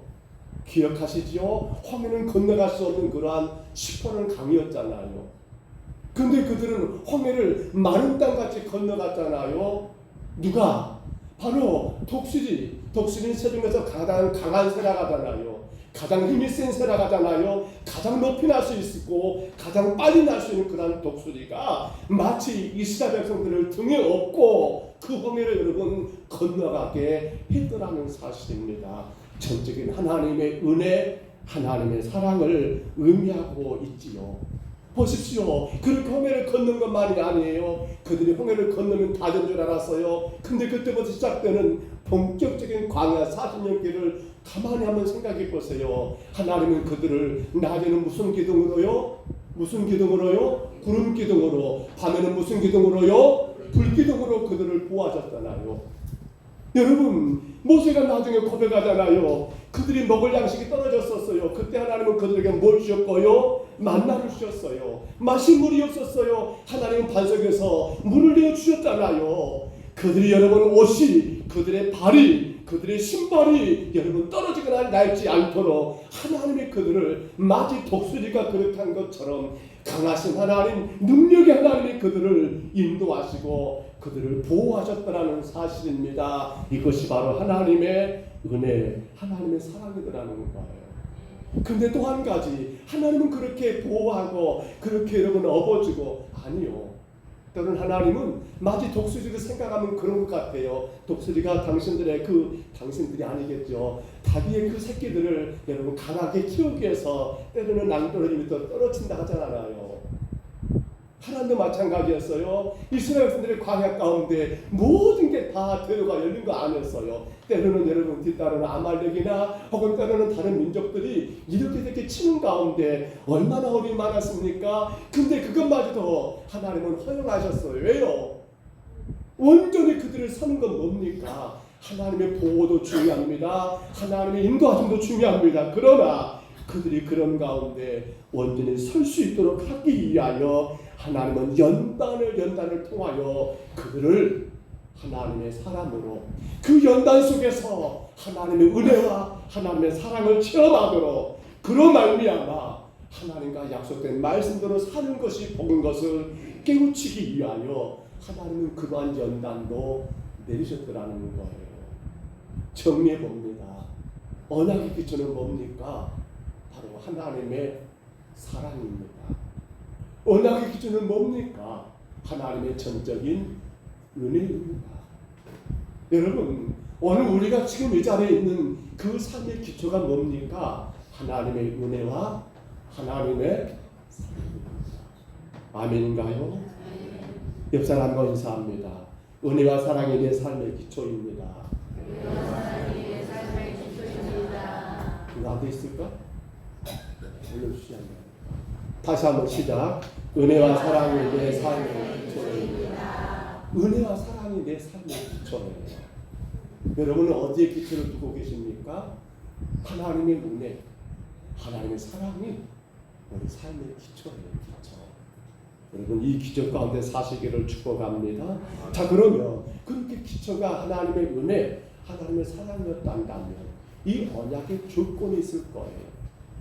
기억하시지요? 홍해는 건너갈 수 없는 그러한 시퍼런 강이었잖아요. 근데 그들은 홍해를 마른 땅같이 건너갔잖아요. 누가? 바로 독수리. 독수리는 세중에서 가장 강한 새라가잖아요. 가장 힘이 센 새라가잖아요. 가장 높이 날 수 있고 가장 빨리 날 수 있는 그런 독수리가 마치 이스라엘 백성들을 등에 업고 그 홍해를 여러분 건너가게 했더라는 사실입니다. 전적인 하나님의 은혜, 하나님의 사랑을 의미하고 있지요. 보십시오. 그렇게 홍해를 걷는 것만이 아니에요. 그들이 홍해를 건너면 다 된 줄 알았어요. 근데 그때부터 시작되는 본격적인 광야 40년 길을 가만히 한번 생각해 보세요. 하나님은 그들을 낮에는 무슨 기둥으로요? 무슨 기둥으로요? 구름 기둥으로. 밤에는 무슨 기둥으로요? 불 기둥으로 그들을 보호하셨잖아요. 여러분, 모세가 나중에 고백하잖아요. 그들이 먹을 양식이 떨어졌었어요. 그때 하나님은 그들에게 뭘 주셨고요? 만나를 주셨어요. 마실 물이 없었어요. 하나님은 반석에서 물을 내어 주셨잖아요. 그들이 여러분 옷이, 그들의 발이, 그들의 신발이 여러분 떨어지거나 낡지 않도록 하나님이 그들을 마치 독수리가 그렇게 한 것처럼 강하신 하나님, 능력의 하나님이 그들을 인도하시고 그들을 보호하셨다는 사실입니다. 이것이 바로 하나님의 은혜, 하나님의 사랑이더라는 거예요. 근데 또 한 가지, 하나님은 그렇게 보호하고 그렇게 여러분 업어주고, 아니요. 또는 하나님은 마치 독수리를 생각하면 그런 것 같아요. 독수리가 당신들이 아니겠죠. 자기의 그 새끼들을 여러분 강하게 키우기 위해서 때로는 낭떠러지부터 떨어진다 하잖아요. 하나님도 마찬가지였어요. 이스라엘 백성들의 광야 가운데 모든 게 다 대로가 열린 거 아니었어요. 때로는 여러분 뒤따르는 아말렉이나 혹은 때로는 다른 민족들이 이렇게 치는 가운데 얼마나 어려움이 많았습니까? 근데 그것마저도 하나님은 허용하셨어요. 왜요? 온전히 그들을 사는 건 뭡니까? 하나님의 보호도 중요합니다. 하나님의 인도하심도 중요합니다. 그러나 그들이 그런 가운데 온전히 설 수 있도록 하기 위하여 하나님은 연단을 통하여 그들을 하나님의 사람으로, 그 연단 속에서 하나님의 은혜와 하나님의 사랑을 체험하도록, 그로 말미암아 하나님과 약속된 말씀대로 사는 것이 복인 것을 깨우치기 위하여 하나님은 그러한 연단도 내리셨더라는 거예요. 정리해 봅니다. 언약의 기초는 뭡니까? 바로 하나님의 사랑입니다. 언약의 기초는 뭡니까? 하나님의 전적인 은혜입니다. 여러분, 오늘 우리가 지금 이 자리에 있는 그 삶의 기초가 뭡니까? 하나님의 은혜와 하나님의 사랑입니다. 아멘인가요? 옆 사람과 인사합니다. 은혜와 사랑이 내 삶의 기초입니다. 나도 있을까? 올려주시지 않나요? 다시 한번 시작. 은혜와 사랑이 내 삶의 기초입니다. 은혜와 사랑이 내 삶의 기초예요. 여러분은 어디에 기초를 두고 계십니까? 하나님의 은혜, 하나님의 사랑이 우리 삶의 기초예요. 기초. 여러분 이 기초 가운데 사시기를 축복합니다. 자, 그러면 그렇게 기초가 하나님의 은혜, 하나님의 사랑이었다면 이 언약의 조건이 있을 거예요.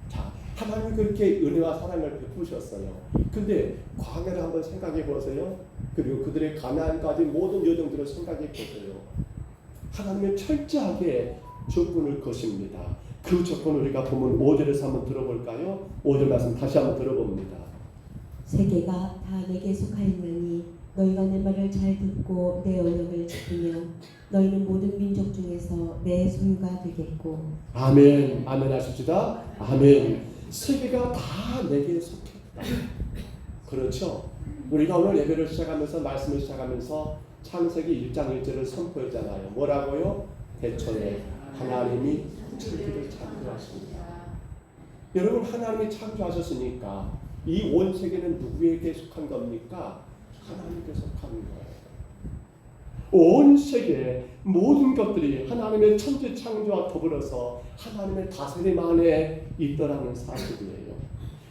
자, 하나님이 그렇게 은혜와 사랑을 베푸셨어요. 근데 광야를 한번 생각해 보세요. 그리고 그들의 가나안까지 모든 여정들을 생각해 보세요. 하나님의 철저하게 조건을 거십니다. 그 조건을 우리가 보면 5절에서 한번 들어볼까요? 5절 말씀 다시 한번 들어봅니다. 세계가 다 내게 속하였나니 너희가 내 말을 잘 듣고 내 언약을 지키면 너희는 모든 민족 중에서 내 소유가 되겠고. 아멘. 아멘 하십시다. 아멘. 세계가 다 내게 속했다. 그렇죠? 우리가 오늘 예배를 시작하면서 말씀을 시작하면서 창세기 1장 1절을 선포했잖아요. 뭐라고요? 대초에 하나님이 천지를 창조하십니다. 여러분, 하나님이 창조하셨으니까 이 온 세계는 누구에게 속한 겁니까? 하나님께 속한 거예요. 온 세계 모든 것들이 하나님의 천지 창조와 더불어서 하나님의 다스림 안에 있더라는 사실이에요.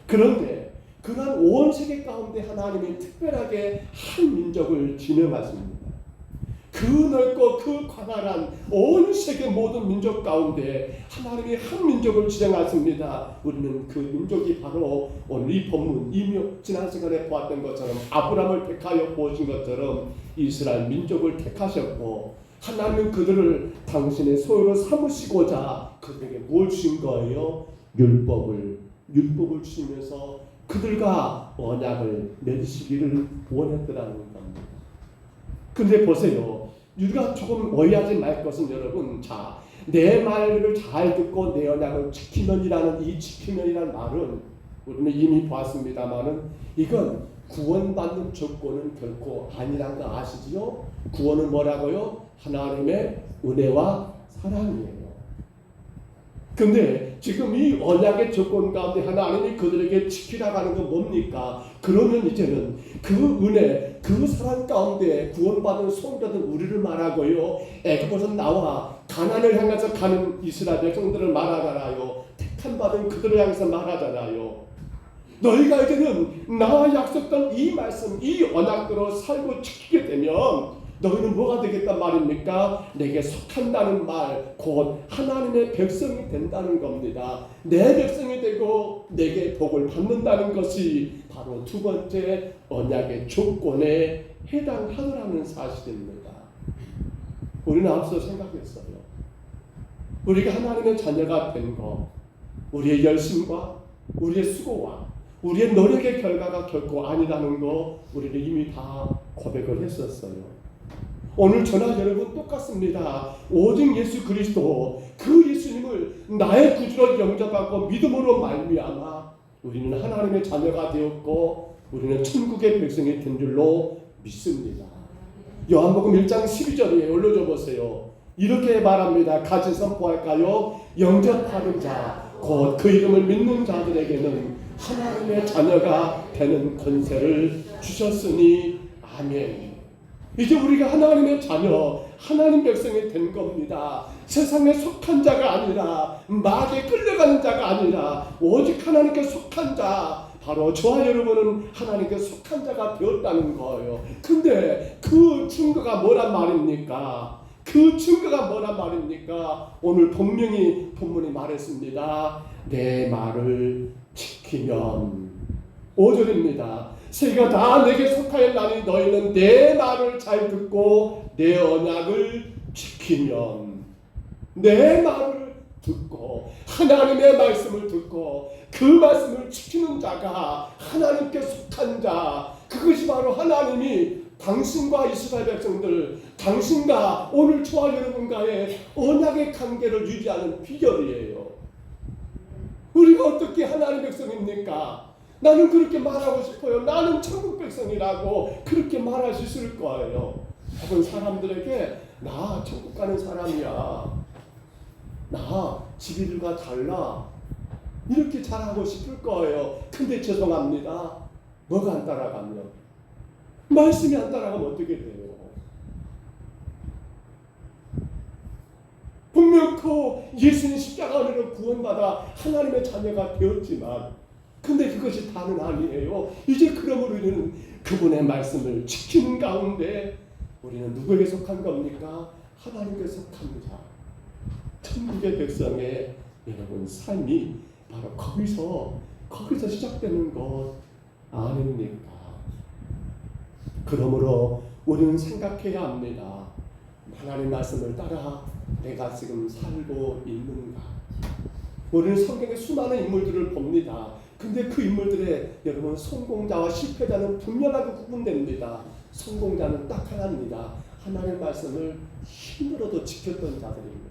그런데 그러한 온 세계 가운데 하나님이 특별하게 한 민족을 지명하십니다. 그 넓고 그 광활한 온 세계 모든 민족 가운데 하나님이 한 민족을 지정하십니다. 우리는 그 민족이 바로 오늘 이 본문, 지난 시간에 보았던 것처럼 아브라함을 택하여 보신 것처럼 이스라엘 민족을 택하셨고, 하나님은 그들을 당신의 소유로 삼으시고자 그들에게 뭘 주신 거예요? 율법을 주시면서 그들과 언약을 맺으시기를 원했더라는 겁니다. 근데 보세요. 우리가 조금 오해하지 말 것은 여러분, 자, 내 말을 잘 듣고 내 언약을 지키면이라는 이 지키면이라는 말은 우리는 이미 보았습니다만은 이건 구원받는 조건은 결코 아니라는 거 아시지요? 구원은 뭐라고요? 하나님의 은혜와 사랑이에요. 근데 지금 이 언약의 조건 가운데 하나님이 그들에게 지키라고 하는 건 뭡니까? 그러면 이제는 그 은혜, 그 사랑 가운데 구원받은 성도들 우리를 말하고요, 애굽에서 나와 가나안을 향해서 가는 이스라엘 백성들을 말하잖아요. 택함 받은 그들을 향해서 말하잖아요. 너희가 이제는 나 약속한 이 말씀, 이 언약대로 살고 지키게 되면 너희는 뭐가 되겠단 말입니까? 내게 속한다는 말, 곧 하나님의 백성이 된다는 겁니다. 내 백성이 되고 내게 복을 받는다는 것이 바로 두 번째 언약의 조건에 해당하더라는 사실입니다. 우리는 앞서 생각했어요. 우리가 하나님의 자녀가 된 것, 우리의 열심과 우리의 수고와 우리의 노력의 결과가 결코 아니라는 거 우리는 이미 다 고백을 했었어요. 오늘 저나 여러분 똑같습니다. 오직 예수 그리스도, 그 예수님을 나의 구주로 영접하고 믿음으로 말미암아 우리는 하나님의 자녀가 되었고 우리는 천국의 백성이 된 줄로 믿습니다. 요한복음 1장 12절에 올려줘 보세요. 이렇게 말합니다. 같이 선포할까요? 영접하는 자, 곧 그 이름을 믿는 자들에게는 하나님의 자녀가 되는 권세를 주셨으니 아멘. 이제 우리가 하나님의 자녀, 하나님 백성이 된 겁니다. 세상에 속한 자가 아니라, 마귀에 끌려가는 자가 아니라 오직 하나님께 속한 자, 바로 저와 여러분은 하나님께 속한 자가 되었다는 거예요. 근데 그 증거가 뭐란 말입니까? 그 증거가 뭐란 말입니까? 오늘 본문이 말했습니다. 내 말을 지키면. 5절입니다. 세계가 다 내게 속하였나니 너희는 내 말을 잘 듣고 내 언약을 지키면. 내 말을 듣고 하나님의 말씀을 듣고 그 말씀을 지키는 자가 하나님께 속한 자, 그것이 바로 하나님이 당신과 이스라엘 백성들, 당신과 오늘 저와 여러분과의 언약의 관계를 유지하는 비결이에요. 우리가 어떻게 하나님 백성입니까? 나는 그렇게 말하고 싶어요. 나는 천국 백성이라고 그렇게 말할 수 있을 거예요. 혹은 사람들에게 나 천국 가는 사람이야, 나 지비들과 달라, 이렇게 잘하고 싶을 거예요. 근데 죄송합니다. 뭐가 안 따라가면, 말씀이 안 따라가면 어떻게 돼요? 분명 그 예수님 십자가 은혜로 구원받아 하나님의 자녀가 되었지만, 근데 그것이 다는 아니에요. 이제 그러므로 우리는 그분의 말씀을 지키는 가운데 우리는 누구에게 속한 겁니까? 하나님께 속한 자, 천국의 백성의 여러분 삶이 바로 거기서 시작되는 것 아닙니까? 그러므로 우리는 생각해야 합니다. 하나님 말씀을 따라 내가 지금 살고 있는가? 우리는 성경의 수많은 인물들을 봅니다. 근데 그 인물들의 여러분 성공자와 실패자는 분명하게 구분됩니다. 성공자는 딱 하나입니다. 하나님의 말씀을 힘으로도 지켰던 자들입니다.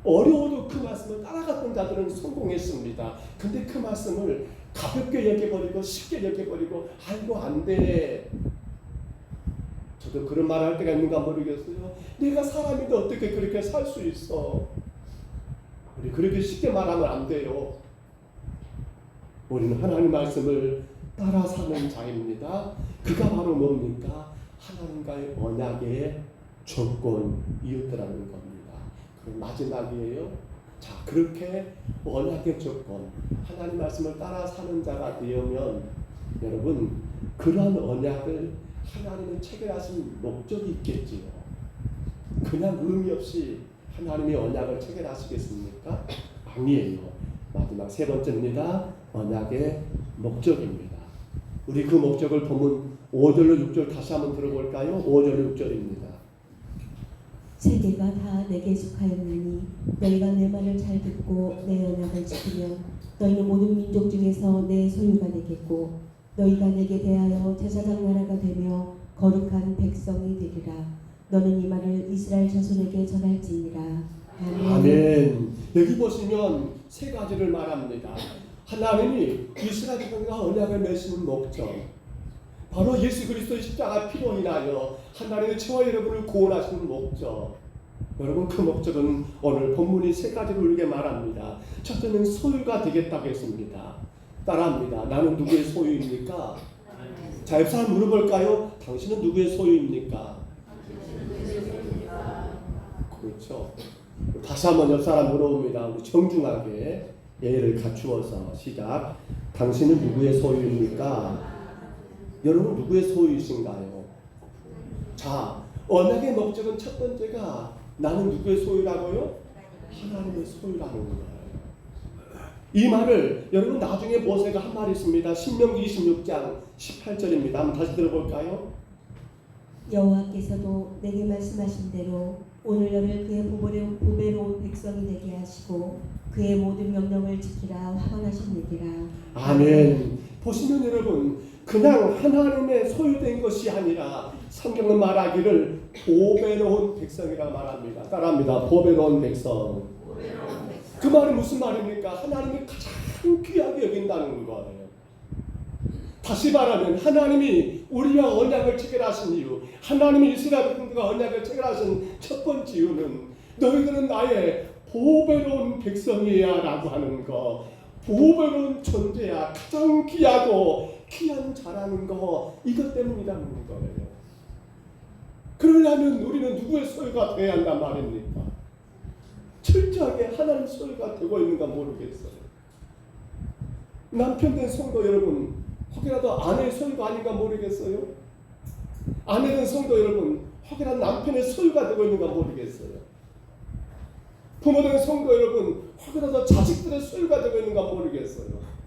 어려워도 그 말씀을 따라갔던 자들은 성공했습니다. 근데 그 말씀을 가볍게 여겨버리고 쉽게 여겨버리고 아이고 안 돼. 저도 그런 말을 할 때가 있는가 모르겠어요. 내가 사람인데 어떻게 그렇게 살 수 있어. 우리 그렇게 쉽게 말하면 안 돼요. 우리는 하나님 말씀을 따라 사는 자입니다. 그가 바로 뭡니까? 하나님과의 언약의 조건이었더라는 겁니다. 그럼 마지막이에요. 자, 그렇게 언약의 조건, 하나님 말씀을 따라 사는 자가 되면 여러분 그러한 언약을 하나님은 체결하신 목적이 있겠지요. 그냥 의미 없이 하나님의 언약을 체결하시겠습니까? 아니에요. 마지막 세 번째입니다. 언약의 목적입니다. 우리 그 목적을 본문 5절로 6절 다시 한번 들어볼까요? 5절로 6절입니다. 세계가 다 내게 속하였나니 너희가 내 말을 잘 듣고 내 언약을 지키면 너희는 모든 민족 중에서 내 소유가 되겠고 너희가 내게 대하여 제사장 나라가 되며 거룩한 백성이 되리라. 너는 이 말을 이스라엘 자손에게 전할지니라. 아멘. 아멘. 여기 보시면 세 가지를 말합니다. 하나님이 이스라엘 백성과 언약을 맺는 목적, 바로 예수 그리스도의 십자가 피로 인하여 하나님의 저와 여러분을 구원하시는 목적. 여러분 그 목적은 오늘 본문이 세 가지로 우리에게 말합니다. 첫째는 소유가 되겠다고 했습니다. 따라합니다. 나는 누구의 소유입니까? 자, 옆 사람 물어볼까요? 당신은 누구의 소유입니까? 그렇죠. 다시 한번 옆 사람 물어봅니다. 우리 정중하게 예의를 갖추어서 시작. 당신은 누구의 소유입니까? 여러분 누구의 소유이신가요? 자, 언약의 목적은 첫 번째가 나는 누구의 소유라고요? 하나님의 소유라는 거예요. 이 말을 여러분 나중에 모세가 한 말이 있습니다. 신명기 26장 18절입니다. 한번 다시 들어볼까요? 여호와께서도 내게 말씀하신 대로 오늘 너를 그의 보배로운 백성이 되게 하시고 그의 모든 명령을 지키라 확언하셨느니라. 아멘. 보시면 여러분 그냥 하나님의 소유된 것이 아니라 성경은 말하기를 보배로운 백성이라 말합니다. 따라합니다. 보배로운 백성. 그 말은 무슨 말입니까? 하나님이 가장 귀하게 여긴다는 거예요. 다시 말하면 하나님이 우리와 언약을 체결하신 이유, 하나님이 이스라엘 백성들과 언약을 체결하신 첫 번째 이유는 너희들은 나의 보배로운 백성이야 라고 하는 거, 보배로운 존재야, 가장 귀하고 귀한 자라는 거, 이것 때문이라는 거예요. 그러려면 우리는 누구의 소유가 되어야 한단 말입니까? 철저하게 하나님 소유가 되고 있는가 모르겠어요. 남편 된 성도 여러분, 혹여라도 아내의 소유가 아닌가 모르겠어요. 아내 된 성도 여러분, 혹여라도 남편의 소유가 되고 있는가 모르겠어요. 부모 된 성도 여러분, 혹여라도 자식들의 소유가 되고 있는가 모르겠어요.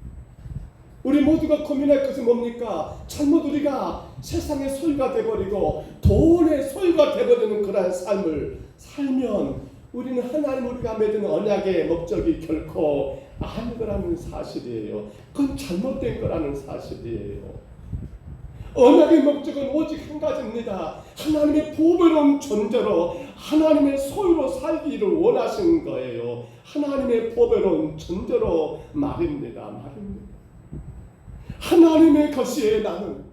우리 모두가 고민할 것은 뭡니까? 잘못 우리가 세상의 소유가 되어버리고 돈의 소유가 되어버리는 그러한 삶을 살면 우리는 하나님 우리가 맺은 언약의 목적이 결코 아닌 거라는 사실이에요. 그건 잘못된 거라는 사실이에요. 언약의 목적은 오직 한 가지입니다. 하나님의 보배로운 존재로 하나님의 소유로 살기를 원하시는 거예요. 하나님의 보배로운 존재로 말입니다. 하나님의 것이에요. 나는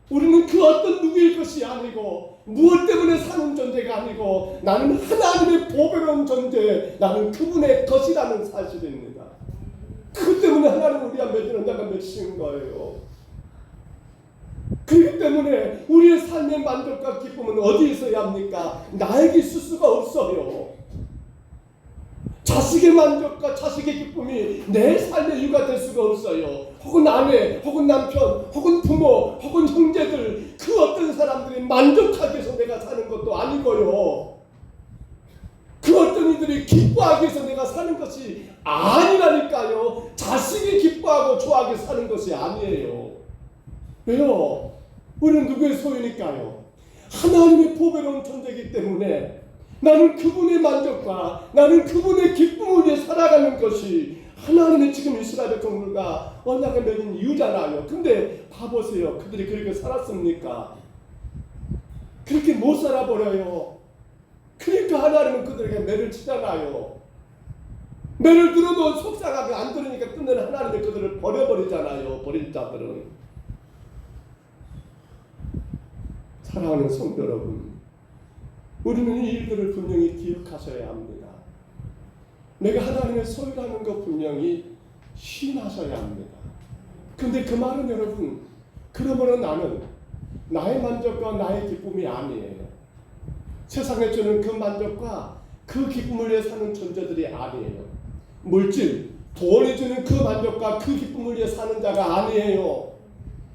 우리는 그 어떤 누구의 것이 아니고 무엇 때문에 사는 존재가 아니고 나는 하나님의 보배로운 존재, 나는 그분의 것이라는 사실입니다. 그 때문에 하나님 우리가 맺은 언약을 맺으신 거예요. 그렇기 때문에 우리의 삶의 만족과 기쁨은 어디에 있어야 합니까? 나에게 있을 수가 없어요. 자식의 만족과 자식의 기쁨이 내 삶의 이유가 될 수가 없어요. 혹은 아내, 혹은 남편, 혹은 부모, 혹은 형제들, 그 어떤 사람들이 만족하기 위해서 내가 사는 것도 아니고요. 그 어떤 이들이 기뻐하기 위해서 내가 사는 것이 아니라니까요. 자식이 기뻐하고 좋아하게 사는 것이 아니에요. 왜요? 우리는 누구의 소유니까요. 하나님의 보배로운 존재이기 때문에 나는 그분의 만족과 나는 그분의 기쁨을 위해 살아가는 것이 하나님의 지금 이스라엘 백성들과 언약을 맺은 이유잖아요. 근데 봐보세요. 그들이 그렇게 살았습니까? 그렇게 못 살아버려요. 그러니까 하나님은 그들에게 매를 치잖아요. 매를 들어도 속상하게 안 들으니까 끝내는 하나님의 그들을 버려버리잖아요. 버린 자들은. 사랑하는 성도 여러분, 우리는 이 일들을 분명히 기억하셔야 합니다. 내가 하나님의 소유라는 거 분명히 신하셔야 합니다. 근데 그 말은 여러분, 그러므로 나는 나의 만족과 나의 기쁨이 아니에요. 세상에 주는 그 만족과 그 기쁨을 위해 사는 존재들이 아니에요. 물질, 돈이 주는 그 만족과 그 기쁨을 위해 사는 자가 아니에요.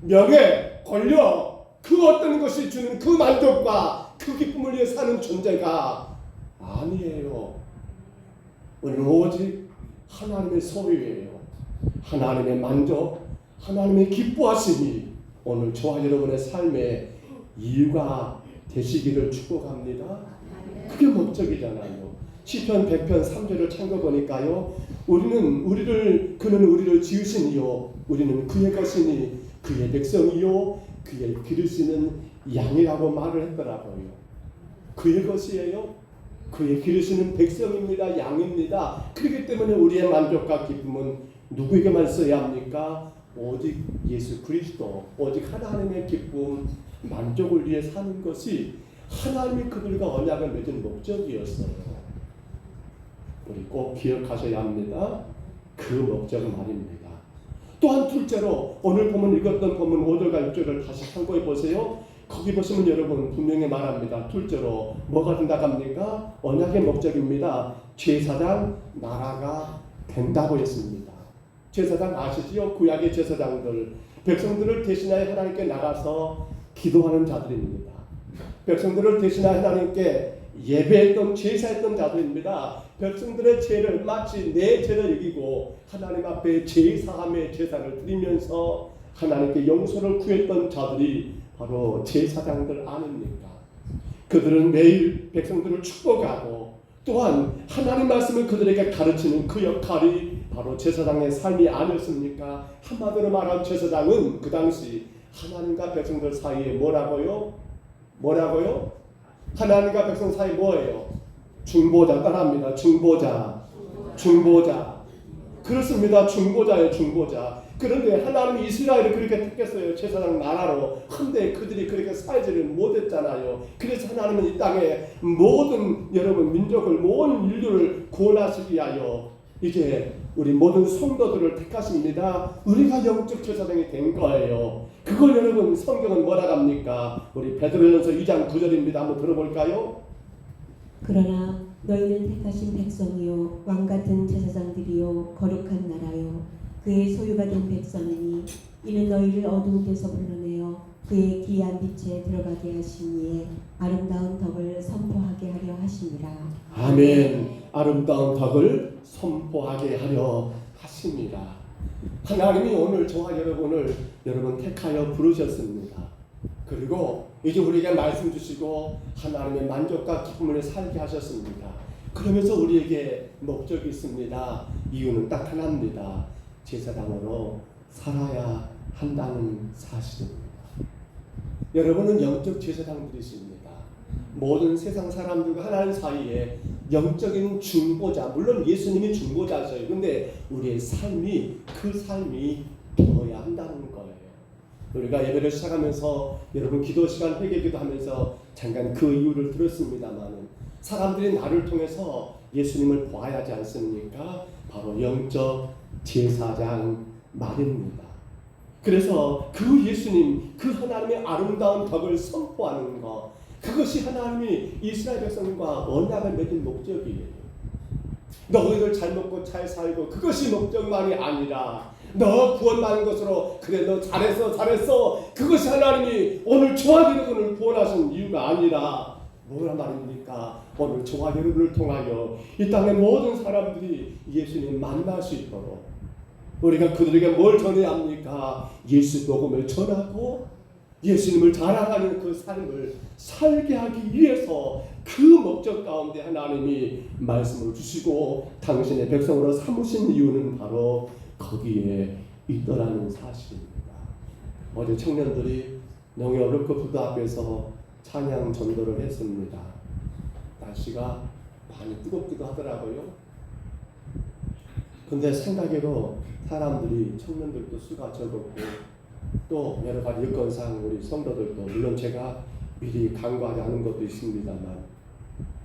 명예, 권력, 그 어떤 것이 주는 그 만족과 그 기쁨을 위해 사는 존재가 아니에요. 우리는 오직 하나님의 소유예요. 하나님의 만족, 하나님의 기뻐하심이 오늘 저와 여러분의 삶의 이유가 되시기를 축복합니다. 그게 목적이잖아요. 시편 100편 3절을 참고보니까요, 그는 우리를 지으시니요, 우리는 그의 것이니 그의 백성이요, 그의 기르시는 양이라고 말을 했더라고요. 그의 것이에요. 그의 기르시는 백성입니다. 양입니다. 그렇기 때문에 우리의 만족과 기쁨은 누구에게만 써야 합니까? 오직 예수 그리스도, 오직 하나님의 기쁨, 만족을 위해 사는 것이 하나님이 그들과 언약을 맺은 목적이었어요. 우리 꼭 기억하셔야 합니다. 그 목적은 말입니다. 또한 둘째로 오늘 본문 읽었던 본문 5절과 6절을 다시 참고해 보세요. 거기 보시면 여러분 분명히 말합니다. 둘째로 뭐가 된다고 합니까? 언약의 목적입니다. 제사장 나라가 된다고 했습니다. 제사장 아시지요? 구약의 제사장들, 백성들을 대신하여 하나님께 나가서 기도하는 자들입니다. 백성들을 대신하여 하나님께 예배했던, 제사했던 자들입니다. 백성들의 죄를 마치 내 죄를 이기고 하나님 앞에 제사함의 제사를 드리면서 하나님께 용서를 구했던 자들이 바로 제사장들 아닙니까? 그들은 매일 백성들을 축복하고 또한 하나님 말씀을 그들에게 가르치는 그 역할이 바로 제사장의 삶이 아니었습니까? 한마디로 말하면 제사장은 그 당시 하나님과 백성들 사이에 뭐라고요? 하나님과 백성 사이 뭐예요? 중보자. 따라합니다. 중보자. 그렇습니다. 중보자예요. 중보자. 그런데 하나님이 이스라엘을 그렇게 택했어요. 제사장 나라로. 근데 그들이 그렇게 살지를 못했잖아요. 그래서 하나님은 이 땅에 모든 여러분 민족을, 모든 인류를 구원하시기 위하여 이제 우리 모든 성도들을 택하십니다. 우리가 영적 제사장이 된 거예요. 그걸 여러분 성경은 뭐라고 합니까? 우리 베드로전서 2장 9절입니다. 한번 들어볼까요? 그러나 너희는 택하신 백성이요 왕같은 제사장들이요 거룩한 나라요 그의 소유가 된 백성이니 이는 너희를 어두운 데서 불러내어 그의 귀한 빛에 들어가게 하시니에 아름다운 덕을 선포하게 하려 하심이라. 아멘. 아름다운 덕을 선포하게 하려 하십니다. 하나님이 오늘 저와 여러분을 택하여 부르셨습니다. 그리고 이제 우리에게 말씀 주시고 하나님의 만족과 기쁨을 살게 하셨습니다. 그러면서 우리에게 목적이 있습니다. 이유는 딱 하나입니다. 제사장으로 살아야 한다는 사실입니다. 여러분은 영적 제사장들이십니다. 모든 세상 사람들과 하나님 사이에 영적인 중보자, 물론 예수님이 중보자셔요. 근데 우리의 삶이 그 삶이 되어야 한다는 거예요. 우리가 예배를 시작하면서 여러분 기도 시간 회개기도 하면서 잠깐 그 이유를 들었습니다만은 사람들이 나를 통해서 예수님을 보아야 하지 않습니까? 바로 영적 제사장 말입니다. 그래서 그 예수님, 그 하나님의 아름다운 덕을 선포하는 것, 그것이 하나님이 이스라엘 백성과 언약을 맺은 목적이에요. 너희들 잘 먹고 잘 살고 그것이 목적만이 아니라 너 구원받는 것으로 그래 너 잘했어 그것이 하나님이 오늘 저와 여러분을 구원하신 이유가 아니라 뭐란 말입니까? 오늘 저와 여러분을 통하여 이 땅의 모든 사람들이 예수님 만날 수 있도록 우리가 그들에게 뭘 전해야 합니까? 예수 복음을 전하고 예수님을 자랑하는 그 삶을 살게 하기 위해서 그 목적 가운데 하나님이 말씀을 주시고 당신의 백성으로 삼으신 이유는 바로 거기에 있더라는 사실입니다. 어제 청년들이 농협 르크푸드 앞에서 찬양 전도를 했습니다. 날씨가 많이 뜨겁기도 하더라고요. 근데 생각외로 사람들이 청년들도 수가 적었고 또 여러 가지 여건상 우리 성도들도 물론 제가 미리 간과하지 않은 것도 있습니다만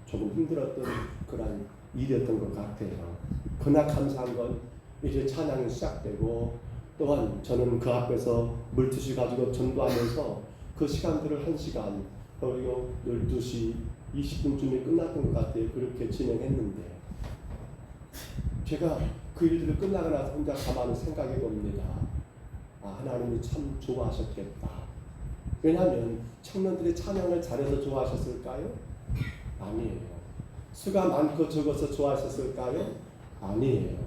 조금 힘들었던 그런 일이었던 것 같아요. 그러나 감사한 건 이제 찬양이 시작되고 또한 저는 그 앞에서 물티슈 가지고 전도하면서 그 시간들을 1시간 그리고 12시 20분쯤에 끝났던 것 같아요. 그렇게 진행했는데 제가 그 일들이 끝나고 나서 혼자 가만히 생각해 봅니다. 하나님이 참 좋아하셨겠다. 왜냐하면 청년들이 찬양을 잘해서 좋아하셨을까요? 아니에요. 수가 많고 적어서 좋아하셨을까요? 아니에요.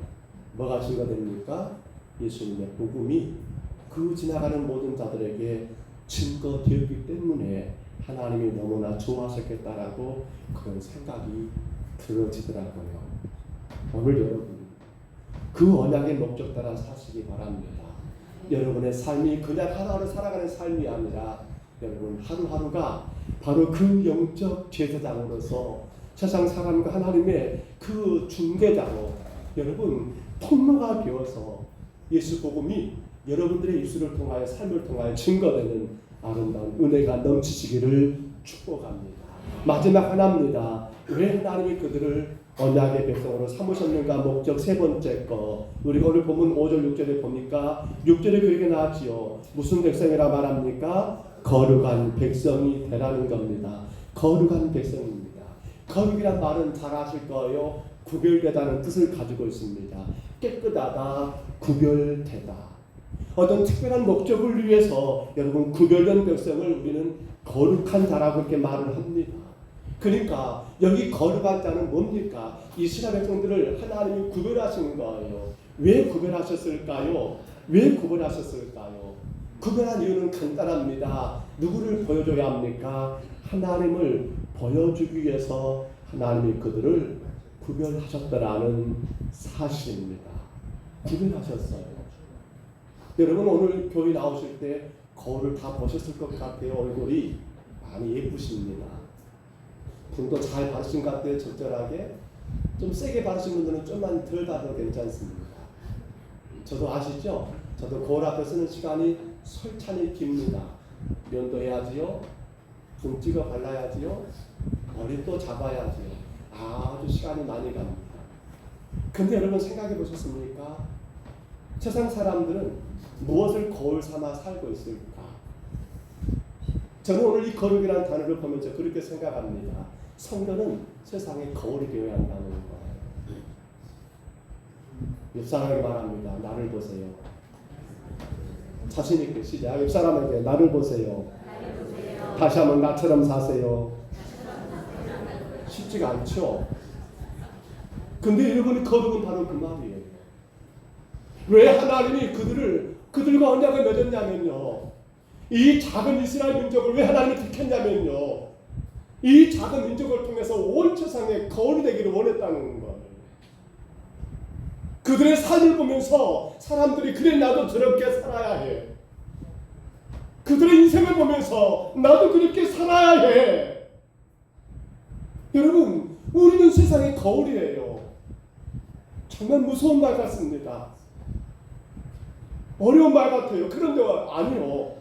뭐가 증거됩니까? 예수님의 복음이 그 지나가는 모든 자들에게 증거되었기 때문에 하나님이 너무나 좋아하셨겠다라고 그런 생각이 들어지더라고요. 오늘 여러분 그 언약의 목적 따라 사시기 바랍니다. 여러분의 삶이 그냥 하루하루 살아가는 삶이 아니라 여러분 하루하루가 바로 그 영적 제사장으로서 세상 사람과 하나님의 그 중개자로 여러분 통로가 되어서 예수 복음이 여러분들의 입술을 통하여 삶을 통하여 증거되는 아름다운 은혜가 넘치시기를 축복합니다. 마지막 하나입니다. 왜 하나님이 그들을 언약의 백성으로 삼으셨는가? 목적 세 번째 거 우리가 오늘 본문 5절 6절에 보니까 6절에 그렇게 나왔지요. 무슨 백성이라 말합니까? 거룩한 백성이 되라는 겁니다. 거룩한 백성입니다. 거룩이란 말은 잘 아실 거예요. 구별되다는 뜻을 가지고 있습니다. 깨끗하다, 구별되다. 어떤 특별한 목적을 위해서 여러분 구별된 백성을 우리는 거룩한 자라고 이렇게 말을 합니다. 그러니까 여기 거룩한 자는 뭡니까? 이스라엘 백성들을 하나님이 구별하신 거예요. 왜 구별하셨을까요? 왜 구별하셨을까요? 구별한 이유는 간단합니다. 누구를 보여줘야 합니까? 하나님을 보여주기 위해서 하나님이 그들을 구별하셨다라는 사실입니다. 구별하셨어요. 여러분 오늘 교회 나오실 때 거울을 다 보셨을 것 같아요. 얼굴이 많이 예쁘십니다. 분도 잘 바르신 것 같아요. 적절하게. 좀 세게 바르신 분들은 좀만 덜 바르도 괜찮습니다. 저도 아시죠? 저도 거울 앞에 쓰는 시간이 솔찬히 깁니다. 면도 해야지요. 붕 찍어 발라야지요. 머리 또 잡아야지요. 아주 시간이 많이 갑니다. 근데 여러분 생각해 보셨습니까? 세상 사람들은 무엇을 거울 삼아 살고 있을까? 저는 오늘 이 거룩이라는 단어를 보면서 그렇게 생각합니다. 성도는 세상의 거울이 되어야 한다는 거예요. 옆 사람에게 말합니다. 나를 보세요. 자신 있게 시작. 옆 사람에게 나를 보세요. 다시 한번 나처럼 사세요. 쉽지가 않죠. 근데 여러분 거룩은 바로 그 말이에요. 왜 하나님이 그들과 언약을 맺었냐면요. 이 작은 이스라엘 민족을 왜 하나님이 택했냐면요. 이 작은 민족을 통해서 온 세상에 거울이 되기를 원했다는 거예요. 그들의 삶을 보면서 사람들이 그래 나도 저렇게 살아야 해. 그들의 인생을 보면서 나도 그렇게 살아야 해. 여러분 우리는 세상의 거울이에요. 정말 무서운 말 같습니다. 어려운 말 같아요. 그런데 아니요.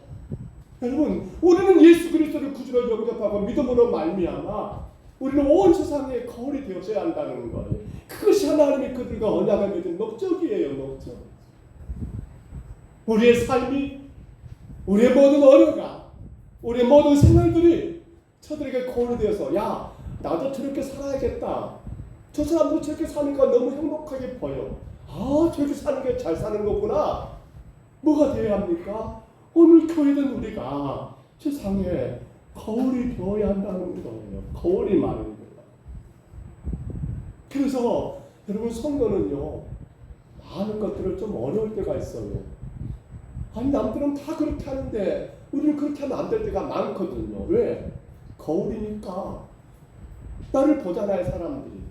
여러분 우리는 예수 그리스도를 구주로 영접하고 믿음으로 말미암아 우리는 온 세상에 거울이 되어져야 한다는 거예요. 그것이 하나님이 그들과 언약을 맺은 목적이에요. 목적. 우리의 삶이 우리의 모든 어려가 우리의 모든 생활들이 저들에게 거울이 되어서 야 나도 저렇게 살아야겠다. 저 사람도 저렇게 사니까 너무 행복하게 보여. 저렇게 사는 게 잘 사는 거구나. 뭐가 되어야 합니까? 오늘 교회는 우리가 세상에 거울이 되어야 한다는 거예요. 거울이 말입니다. 그래서 여러분 성도는요 많은 것들을 좀 어려울 때가 있어요. 아니 남들은 다 그렇게 하는데 우리는 그렇게 하면 안 될 때가 많거든요. 왜? 거울이니까. 나를 보잖아요. 사람들이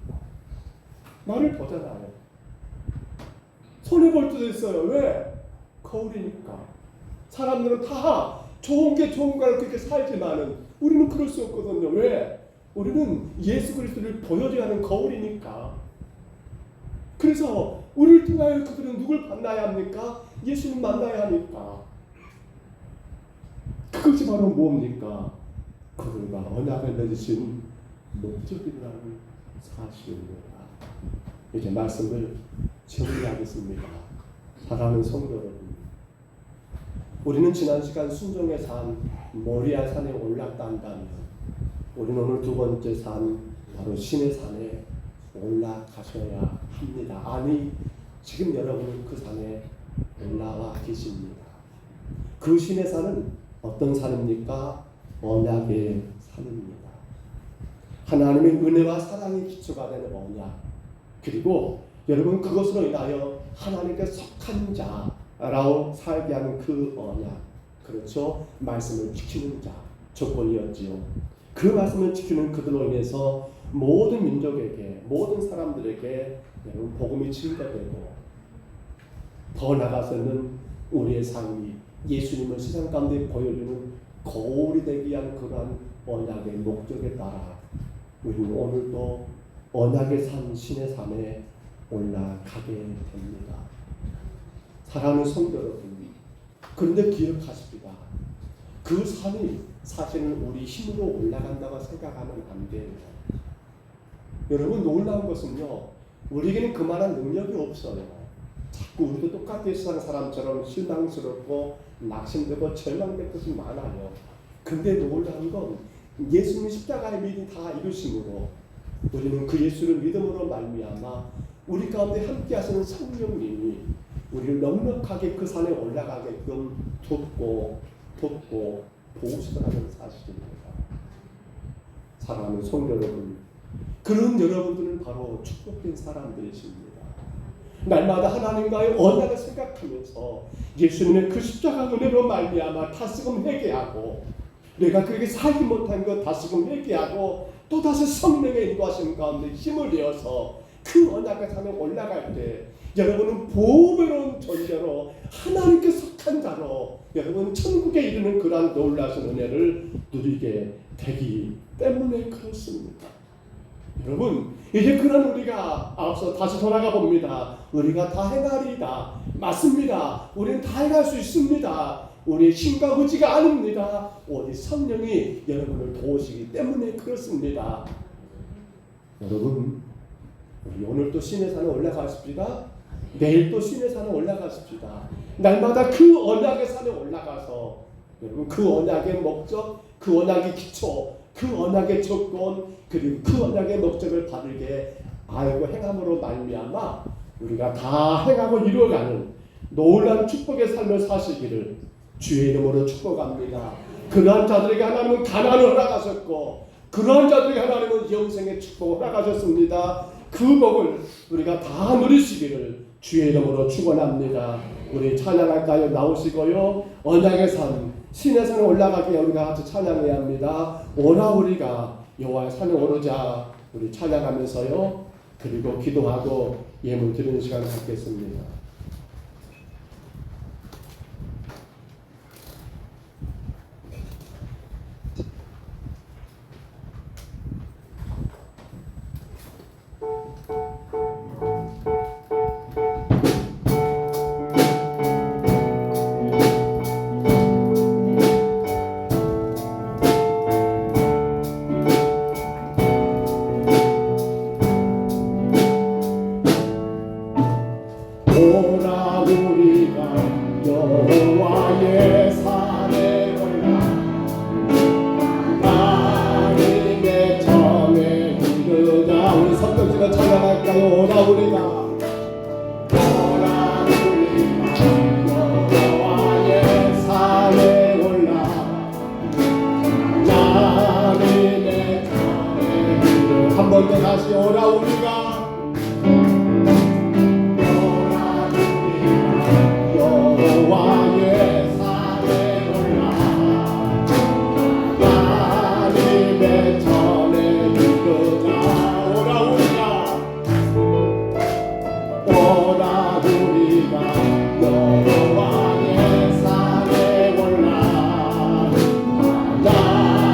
나를 보잖아요. 손해볼 때도 있어요. 왜? 거울이니까. 사람들은 다 좋은 게 좋은 거를 그렇게 살지만은 우리는 그럴 수 없거든요. 왜? 우리는 예수 그리스도를 보여줘야 하는 거울이니까. 그래서 우리를 통하여 그들은 누굴 만나야 합니까? 예수님 만나야 하니까. 그것이 바로 뭡니까? 그들과 언약을 맺으신 목적이라는 사실입니다. 이제 말씀을 정리하겠습니다. 사랑하는 성도 여러분, 우리는 지난 시간 순종의 산 모리아 산에 올랐다 한다면 우리는 오늘 두 번째 산 바로 신의 산에 올라가셔야 합니다. 아니, 지금 여러분은 그 산에 올라와 계십니다. 그 신의 산은 어떤 산입니까? 언약의 산입니다. 하나님의 은혜와 사랑이 기초가 되는 언약, 그리고 여러분 그것으로 인하여 하나님께 속한 자라고 살게 하는 그 언약, 그렇죠? 말씀을 지키는 자, 조건이었지요. 그 말씀을 지키는 그들로 인해서 모든 민족에게, 모든 사람들에게 여러분 복음이 증거되고, 더 나아가서는 우리의 삶이 예수님을 세상 가운데 보여주는 거울이 되기 위한 그러한 언약의 목적에 따라 우리는 오늘도 언약의 산 신의 산에 올라가게 됩니다. 사랑하는 성도 여러분, 그런데 기억하십니다. 그 산이 사실은 우리 힘으로 올라간다고 생각하면 안 돼요. 여러분, 놀라운 것은요, 우리에게는 그만한 능력이 없어요. 자꾸 우리도 똑같이 세상 사람처럼 실망스럽고 낙심되고 절망될 것이 많아요. 근데 놀라운 건 예수님이 십자가의 미리 다 이루심으로 우리는 그 예수를 믿음으로 말미암아 우리 가운데 함께 하시는 성령님이 우리를 넉넉하게 그 산에 올라가게끔 돕고 보호시더라는 사실입니다. 사랑하는 성도 여러분, 그런 여러분들은 바로 축복된 사람들이십니다. 날마다 하나님과의 언약을 생각하면서 예수님의 그 십자가 은혜로 말미암아 다시금 회개하고, 내가 그에게 살지 못한 것 다시금 회개하고, 또다시 성령의 인도하심 가운데 힘을 내어서 그 언약의 산에 올라갈 때 여러분은 보배로운 존재로 하나님께 속한 자로 여러분 천국에 이르는 그러한 놀라운 은혜를 누리게 되기 때문에 그렇습니다. 여러분, 이제 그런 우리가 앞서 다시 돌아가 봅니다. 우리가 다 행하리이다. 맞습니다. 우리는 다 행할 수 있습니다. 우리의 힘과 의지가 아닙니다. 오직 성령이 여러분을 도우시기 때문에 그렇습니다. 여러분, 우리 오늘 또 신의 산에 올라가십시다. 내일 또 신의 산에 올라가십시다. 날마다 그 언약의 산에 올라가서 여러분 그 언약의 목적, 그 언약의 기초, 그 언약의 조건, 그리고 그 언약의 목적을 바르게 알고 행함으로 말미암아 우리가 다 행하고 이루어가는 놀라운 축복의 삶을 사시기를 주의 이름으로 축복합니다. 그러한 자들에게 하나님은 가난을 허락하셨고, 그러한 자들에게 하나님은 영생의 축복을 허락하셨습니다. 그 복을 우리가 다 누리시기를 주의 이름으로 축원합니다. 우리 찬양할까요? 나오시고요. 언약의 산, 신의 산에 올라가게 우리가 같이 찬양해야 합니다. 오라 우리가 여호와의 산에 오르자. 우리 찬양하면서요. 그리고 기도하고 예물 드리는 시간 갖겠습니다. 오라 우리가 여호와의 산에 올라 하나님의 전에 이르자. 우리 성도들과 찬양할까요? 오라 우리가 여호와의 산에 올라 하나님의 전에 이르자. 한 번 더 다시 오라 우리가 여호와의 산에 올라 하나님의 전에 이르자. 오라 우리가 여호와의 산에 올라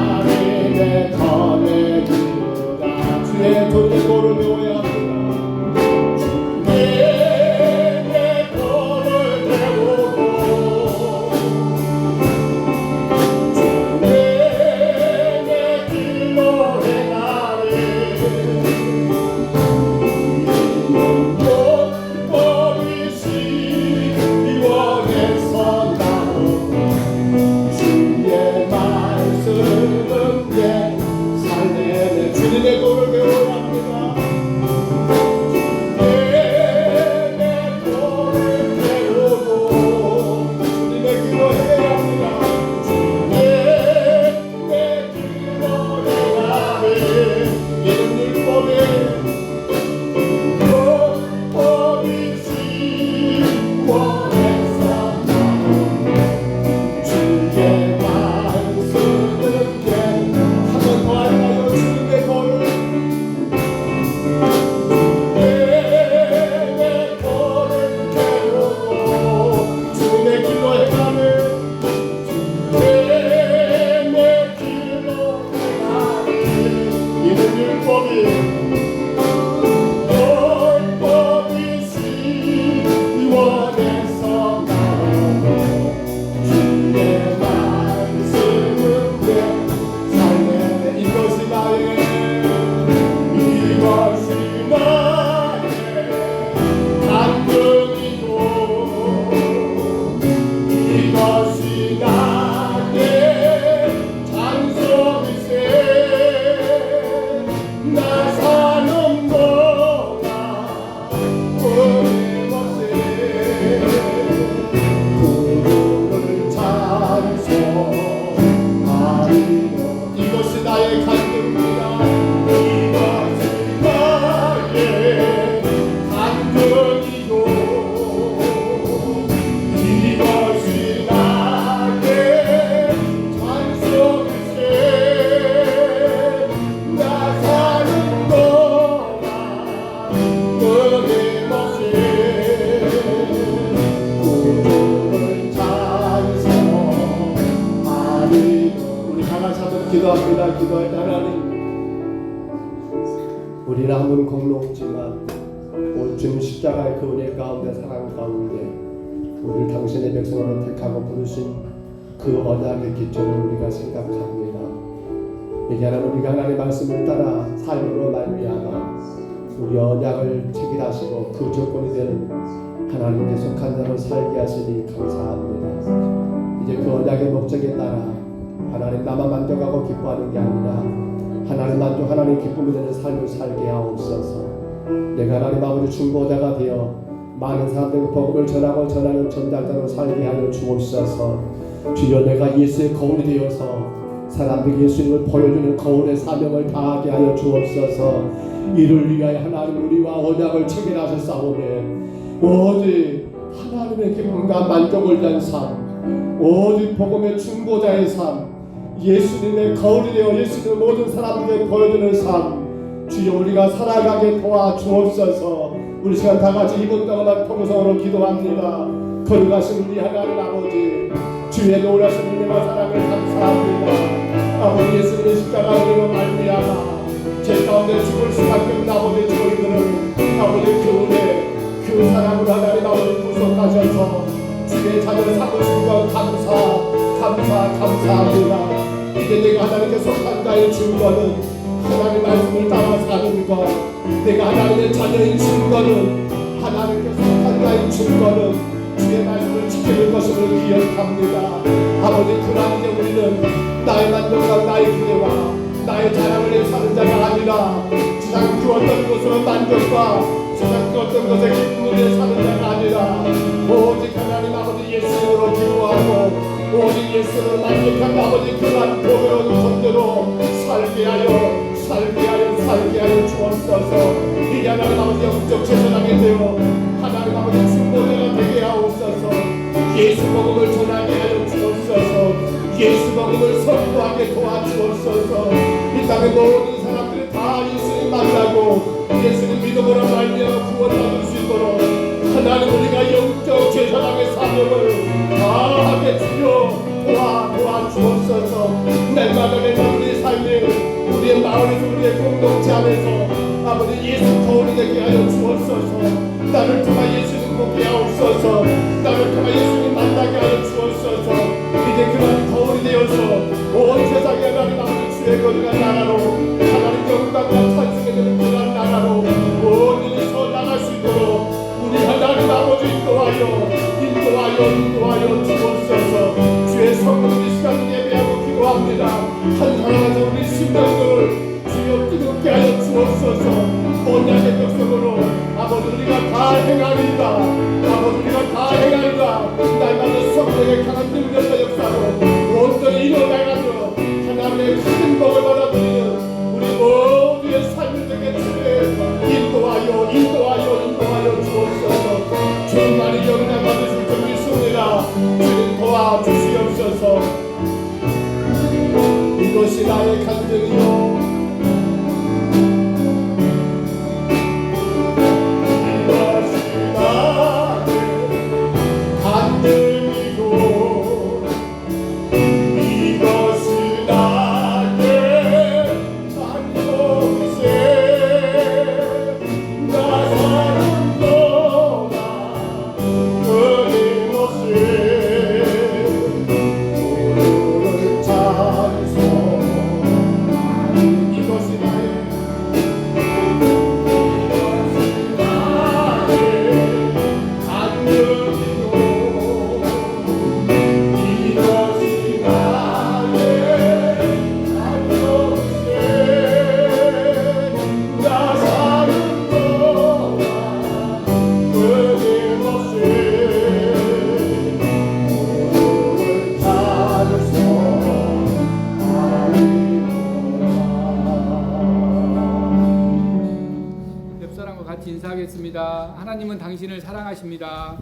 하나님의 전에 이르자. 주의 존재 고르며 외합니다. 주의 기도합니다. 기도할 때 하나님, 우리는 아무런 공로 없지만 온 주님 십자가의 그 은혜 가운데 사랑 가운데 우리를 당신의 백성으로 택하고 부르신 그 언약의 기초를 우리가 생각합니다. 이제 하나님, 우리가 하나님의 말씀을 따라 삶으로 말미암아 우리 언약을 체결하시고 그 조건이 되는 하나님께 속한 자로 살게 하시니 감사합니다. 이제 그 언약의 목적에 따라 하나님 나만 만족하고 기뻐하는 게 아니라 하나님 만족, 하나님 기쁨이 되는 삶을 살게 하옵소서. 내가 하나님 아버지 중보자가 되어 많은 사람들에게 복음을 전하고 전하는 전달자로 살게 하여 주옵소서. 주여, 내가 예수의 거울이 되어서 사람들에게 예수님을 보여주는 거울의 사명을 다하게 하여 주옵소서. 이를 위하여 하나님 우리와 언약을 체결하셨사오매 오직 하나님의 기쁨과 만족을 위한 삶, 오직 복음의 중보자의 삶, 예수님의 거울이 되어 예수님을 모든 사람들에게 보여주는 삶, 주여 우리가 살아가게 도와주옵소서. 우리 시간 다같이 2분 동안 통성으로 기도합니다. 거룩하신 우리 하나님 아버지, 주의 놀라신 은혜와 사랑을 감사합니다. 아버지, 예수님의 십자가로 말미암아 제 가운데 죽을 수밖에 없는 아버지의 저희들은 아버지 그 은혜, 그 사랑으로 하나님 아버지 구속하셔서 주의 자녀 삼으신 것 감사합니다. 이제 내가 하나님께 속한 자의 증거는 하나님 말씀을 따라 사는 것, 내가 하나님의 자녀인 증거는 하나님께 속한 자의 증거는 주의 말씀을 지키는 것임을 기억합니다. 아버지, 그러나 이제 우리는 나의 만족과 나의 기대와 나의 자랑을 위해 사는 자가 아니라 세상 그 어떤 것으로 만족과 세상 그 어떤 것에 기쁨을 위해 사는 자가 아니라 오직 하나님 아버지 예수님으로 기도하고 오직 예수를 만족한 아버지 그만 보배로운 존재로 살게 하여 주옵소서. 이제 하나님 아버지 영적 제사장이 되어 하나님 아버지 중보자가 되게 하옵소서. 예수 복음을 전하게 하여 주옵소서. 예수 복음을 선포하게 도와주옵소서. 이 땅의 모든 사람들이 다 예수님 만나고 예수님 믿음으로 말미암아 구원받을 수 있도록 하나님 우리가 영적 제사장의 사명을 다하게 주여 도와주옵소서. 날마다 우리의 삶에 우리의 마을에서 우리의 공동체 안에서 아버지 예수 거울이 되게 하여 주옵소서. 나를 통하 예수님 보게 하옵소서. 나를 통하 예수님 만나게 하여 주옵소서. 이제 그만 거울이 되어서 온 세상에 하나님 아버지 주의 거룩한 나라로 하나님 영광과 찬송이 되는 그런 나라로 온 일이 서 나갈 수 있도록 우리 하나님 아버지 인도하여 주옵소서. 주의 성령 이 시간 예배하고 기도합니다. 한 사람마다 우리 심령들을 주여 뜨겁게 하여 주옵소서. 언약의 백성으로 아버지 우리가 다 행하리이다. 아버지 우리가 다 행하리이다. 날마다 성령의 강한 능력과 역사로 온전히 일어나가며 하나님의 큰 복을 받아들이는 우리 모두의 삶을 되게 주에 인도하여 주옵소서. 주님만이 영광 받으실 줄 믿습니다. 주님 도와주시옵소서. 이것이 나의 간증이요 인사하겠습니다. 하나님은 당신을 사랑하십니다.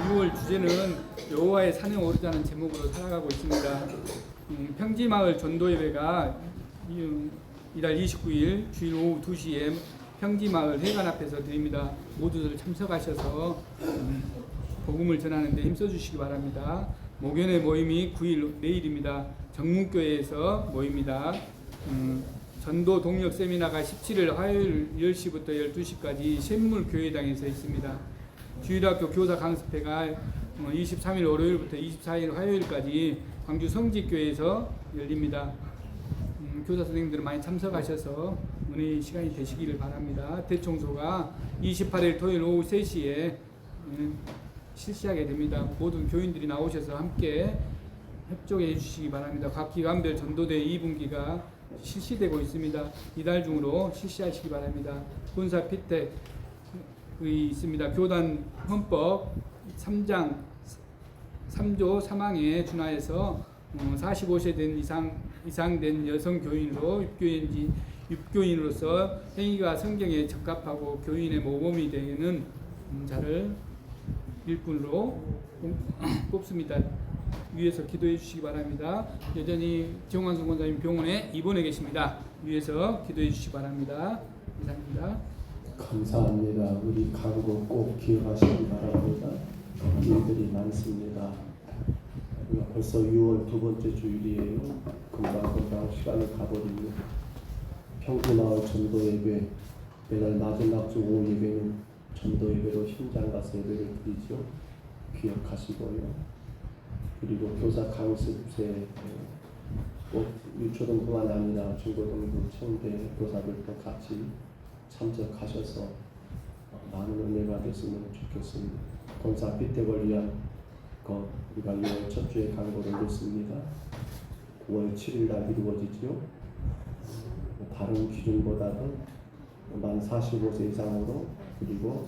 6월 주제는 여호와의 산에 오르자는 제목으로 살아가고 있습니다. 평지마을 전도예배가 이달 29일 주일 오후 2시에 평지마을 회관 앞에서 드립니다. 모두들 참석하셔서 복음을 전하는 데 힘써주시기 바랍니다. 목요일에 모임이 9일 내일입니다. 정문교회에서 모입니다. 전도 동력 세미나가 17일 화요일 10시부터 12시까지 샘물교회당에서 있습니다. 주일학교 교사 강습회가 23일 월요일부터 24일 화요일까지 광주 성직교회에서 열립니다. 교사 선생님들은 많이 참석하셔서 은혜의 시간이 되시기를 바랍니다. 대청소가 28일 토요일 오후 3시에 실시하게 됩니다. 모든 교인들이 나오셔서 함께 협조해 주시기 바랍니다. 각 기관별 전도대 2분기가 실시되고 있습니다. 이달 중으로 실시하시기 바랍니다. 군사 피택이 있습니다. 교단 헌법 3장 3조 3항에 준하여서 45세 된 이상 된 여성 교인으로 입교인으로서 행위가 성경에 적합하고 교인의 모범이 되는 자를 일꾼으로 뽑습니다. 위에서 기도해 주시기 바랍니다. 여전히 정환수 권사님 병원에 입원해 계십니다. 위에서 기도해 주시기 바랍니다. 이상입니다. 감사합니다. 우리 강국 꼭 기억하시기 바랍니다. 일들이 많습니다. 우리가 벌써 6월 두 번째 주일이에요. 금방 시간이 가버립니다. 평균마을 전도 예배, 매달 마지막 주 오후 예배는 전도 예배로 현장 가서 예배를 드리죠. 기억하시고요. 그리고 교사 강습회 꼭 유초등뿐만 아니라 중고등부 청대 교사들도 같이 참석하셔서 많은 은혜가 됐으면 좋겠습니다. 권사 피택을 위한 것 우리가 6월 첫 주에 강고를 넣습니다. 9월 7일 날 이루어지죠. 다른 기준보다도 만 45세 이상으로 그리고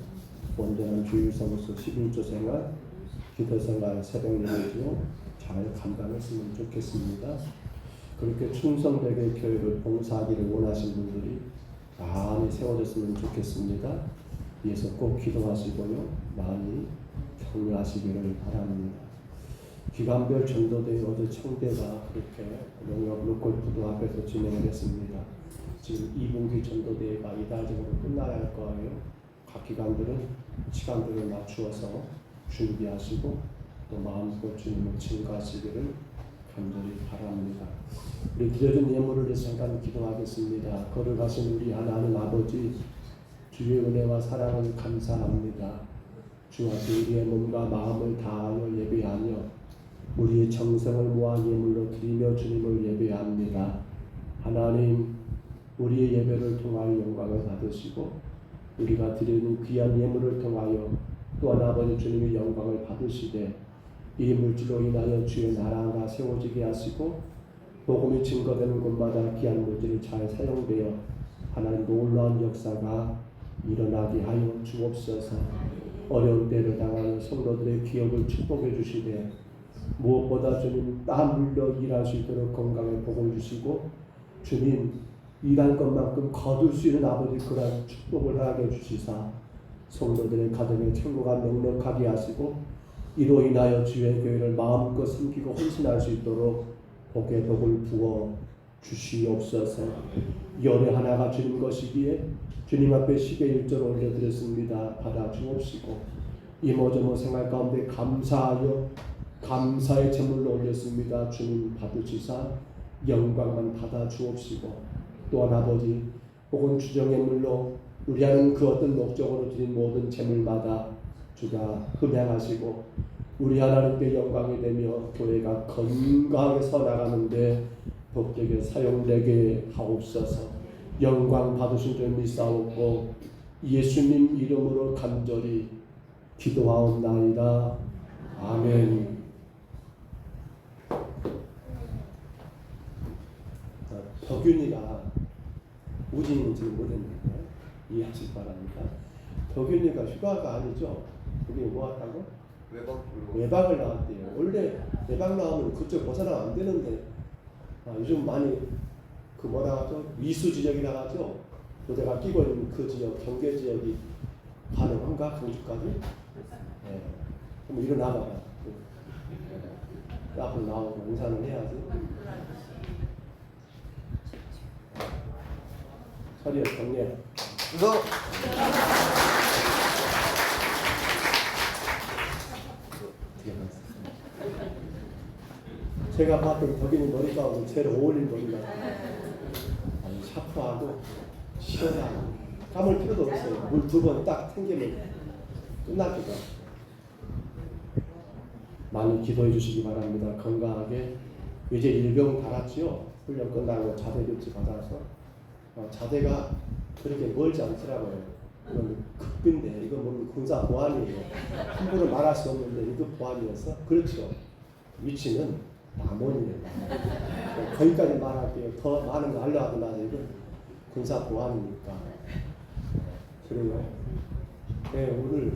온전한 주일서로서 11조 생활, 기도 생활, 새벽 예배죠. 잘 감당했으면 좋겠습니다. 그렇게 충성되게 교회를 봉사하기를 원하신 분들이 많이 세워졌으면 좋겠습니다. 위에서 꼭 기도하시고요. 많이 격려하시기를 바랍니다. 기관별 전도대 어제 청대가 그렇게 영역 로컬푸드 앞에서 진행을 했습니다. 지금 2분기 전도대회가 이달 정도 끝나야 할 거예요. 각 기관들은 시간들을 맞추어서 준비하시고 또 마음껏 주님을 증거하시기를 간절히 바랍니다. 우리 드려진 예물을 위해서 잠깐 기도하겠습니다. 걸어가신 우리 하나님 아버지, 주의 은혜와 사랑을 감사합니다. 주 앞에 우리의 몸과 마음을 다하여 예배하며 우리의 정성을 모아 예물로 드리며 주님을 예배합니다. 하나님, 우리의 예배를 통하여 영광을 받으시고 우리가 드리는 귀한 예물을 통하여 또한 아버지 주님의 영광을 받으시되 이 물질로 인하여 주의 나라가 세워지게 하시고 복음이 증거되는 곳마다 귀한 물질이 잘 사용되어 하나님 놀라운 역사가 일어나게 하여 주옵소서. 어려운 때를 당하는 성도들의 기업을 축복해 주시되 무엇보다 주님 땀 흘려 일할 수 있도록 건강에 복을 주시고 주님 일할 것만큼 거둘 수 있는 아버지 그런 축복을 하게 주시사 성도들의 가정에 천국가 넉넉하게 하시고 이로 인하여 주의 교회를 마음껏 섬기고 헌신할 수 있도록 복의 복을 부어 주시옵소서. 열의 하나가 주님 것이기에 주님 앞에 10의 1조를 올려드렸습니다. 받아 주옵시고 이모저모 생활 가운데 감사하여 감사의 제물로 올렸습니다. 주님 받으시사 영광만 받아 주옵시고 또한 아버지 혹은 주정의 물로 우리하는 그 어떤 목적으로 드린 모든 제물마다 주가 흠양하시고 우리 하나님께 영광이 되며 교회가 건강하게 서나가는데 복되게 사용되게 하옵소서. 영광 받으신 줄 믿사옵고 예수님 이름으로 간절히 기도하옵나이다. 아멘. 덕윤이가 우진인지 모르겠는데 이해하시기 바랍니다. 덕윤이가 휴가가 아니죠. 그게 뭐 왔다고? 외박을 나왔대요. 원래 외박 나오면 그쪽 벗어나면 안 되는데 요즘 많이 그 뭐라 하죠? 미수 지역이라 하죠. 내가 끼고 있는 그 지역, 경계 지역이 가능한가? 강주까지? 네. 그럼 일어나봐라. 앞으로 나오고 인사는 해야지. 서리야, 경례. 이거 어떻게 하겠습니까? 제가 봤던 덕인이 머리 가운데 제일 어울린 머리가 아주 샤프하고 시원하고 감을 필요도 없어요. 물 2번 딱 튕기면 끝납니다. 많이 기도해 주시기 바랍니다. 건강하게 이제 일병 달았지요. 훈련 끝나고 자대 교체 받아서 자대가 그렇게 멀지 않더라고요. 이건 극빈데 이건 뭐 군사 보안이에요. 함부로 말할 수 없는데 이거 보안이어서 그렇죠. 위치는 남원이에요. 거기까지 말할게요. 더 많은 거 알려하고 나서 이건 군사 보안이니까. 그래요. 네, 오늘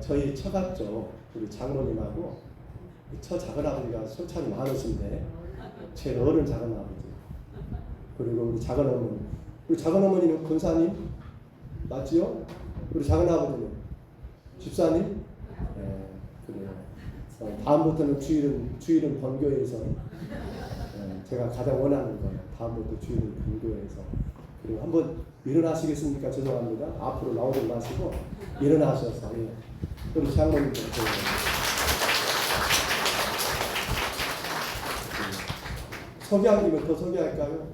저희 처갔죠. 우리 장모님하고 처 작은아버지가 소찬이 많으신데 제일 어른 작은아버지 그리고 우리 작은어머니 우리 작은어머니는 권사님 맞지요? 우리 작은아버지는 집사님? 네, 그래요. 다음부터는 주일은 본교에서 제가 가장 원하는 거예요. 다음부터 주일은 본교에서 그리고 한번 일어나시겠습니까? 죄송합니다. 앞으로 나오지 마시고 일어나셔서 우리 장모님 소개한 김에 더 소개할까요?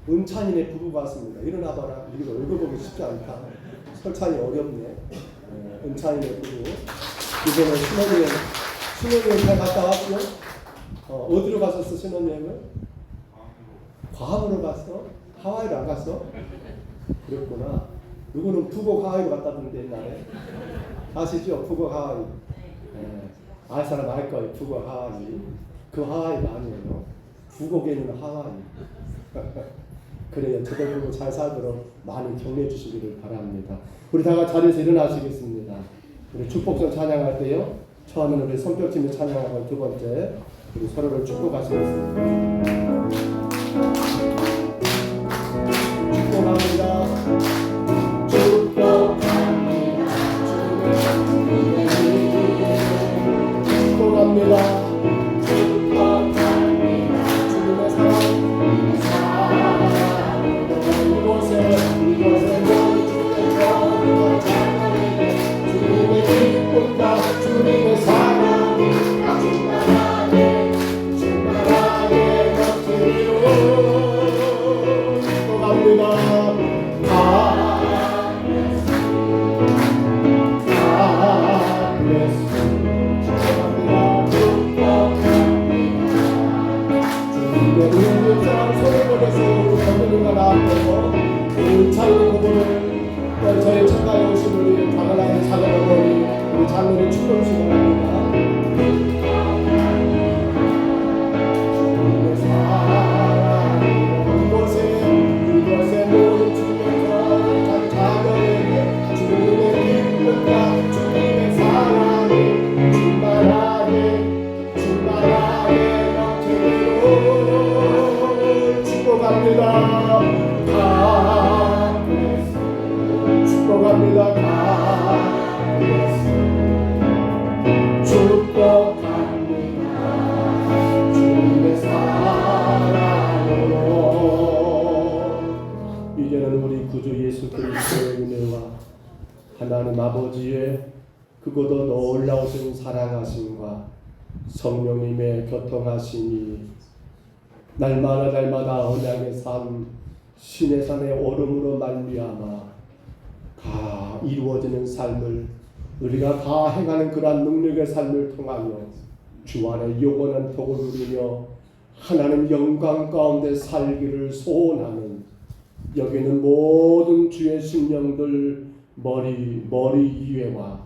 은찬이네 부부가 왔습니다. 일어나봐라. 이거 읽어보기 쉽지 않다. 설찬이 어렵네. 은찬이네 부부. 이번에 신혼여행 잘 갔다 왔죠? 어디로 갔었어 신혼여행을? 괌으로 갔어? 하와이로 안 갔어? 그랬구나. 누구는 푸고 하와이로 갔다던데 옛날에. 아시죠? 푸고 하와이. 알 사람 알 거예요. 푸고 하와이. 그 하와이가 아니에요. 북옥에는 하와이. 그래요. 저들 보고 잘 살도록 많이 격려해 주시기를 바랍니다. 우리 다 같이 자리에서 일어나시겠습니다. 우리 축복성 찬양할 때요. 처음에는 우리 손뼉치며 찬양하고 두 번째 우리 서로를 축복하시겠습니다. 축복합니다. 축복합니다. 축복합니다. 저희 참가해 오신 우리 당연한 작은어머니 우리 장로님 축복하시기 바랍니다. 이곳에 모든 주님의 자녀에게 주님의 기쁨과 주님의 사랑이 충만하게 넘치도록 축복합니다. 축복합니다. 축복합니다. 주님의 사랑으로 이제는 우리 구주 예수 그리스도의 은혜와 하나님 아버지의 그보다 놀라우신 사랑하심과 성령님의 교통하심이 날마다 언약의 삶 신의 산의 오름으로 말미암아 다 이루어지는 삶을 우리가 다 행하는 그러한 능력의 삶을 통하여 주 안에 영원한 복을 누리며 하나님 영광 가운데 살기를 소원하는 여기는 모든 주의 심령들 머리 위에와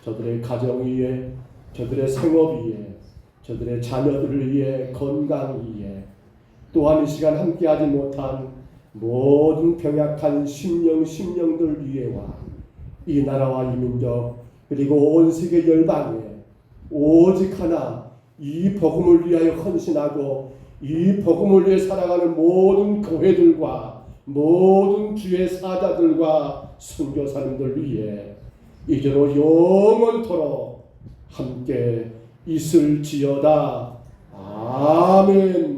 저들의 가정 위에 저들의 생업 위에 저들의 자녀들을 위해 건강 위에 또한 이 시간 함께하지 못한 모든 병약한 심령들 위에와 이 나라와 이 민족 그리고 온 세계 열방에 오직 하나 이 복음을 위하여 헌신하고 이 복음을 위해 살아가는 모든 교회들과 모든 주의 사자들과 선교사님들 위해 이제로 영원토록 함께 있을지어다. 아멘.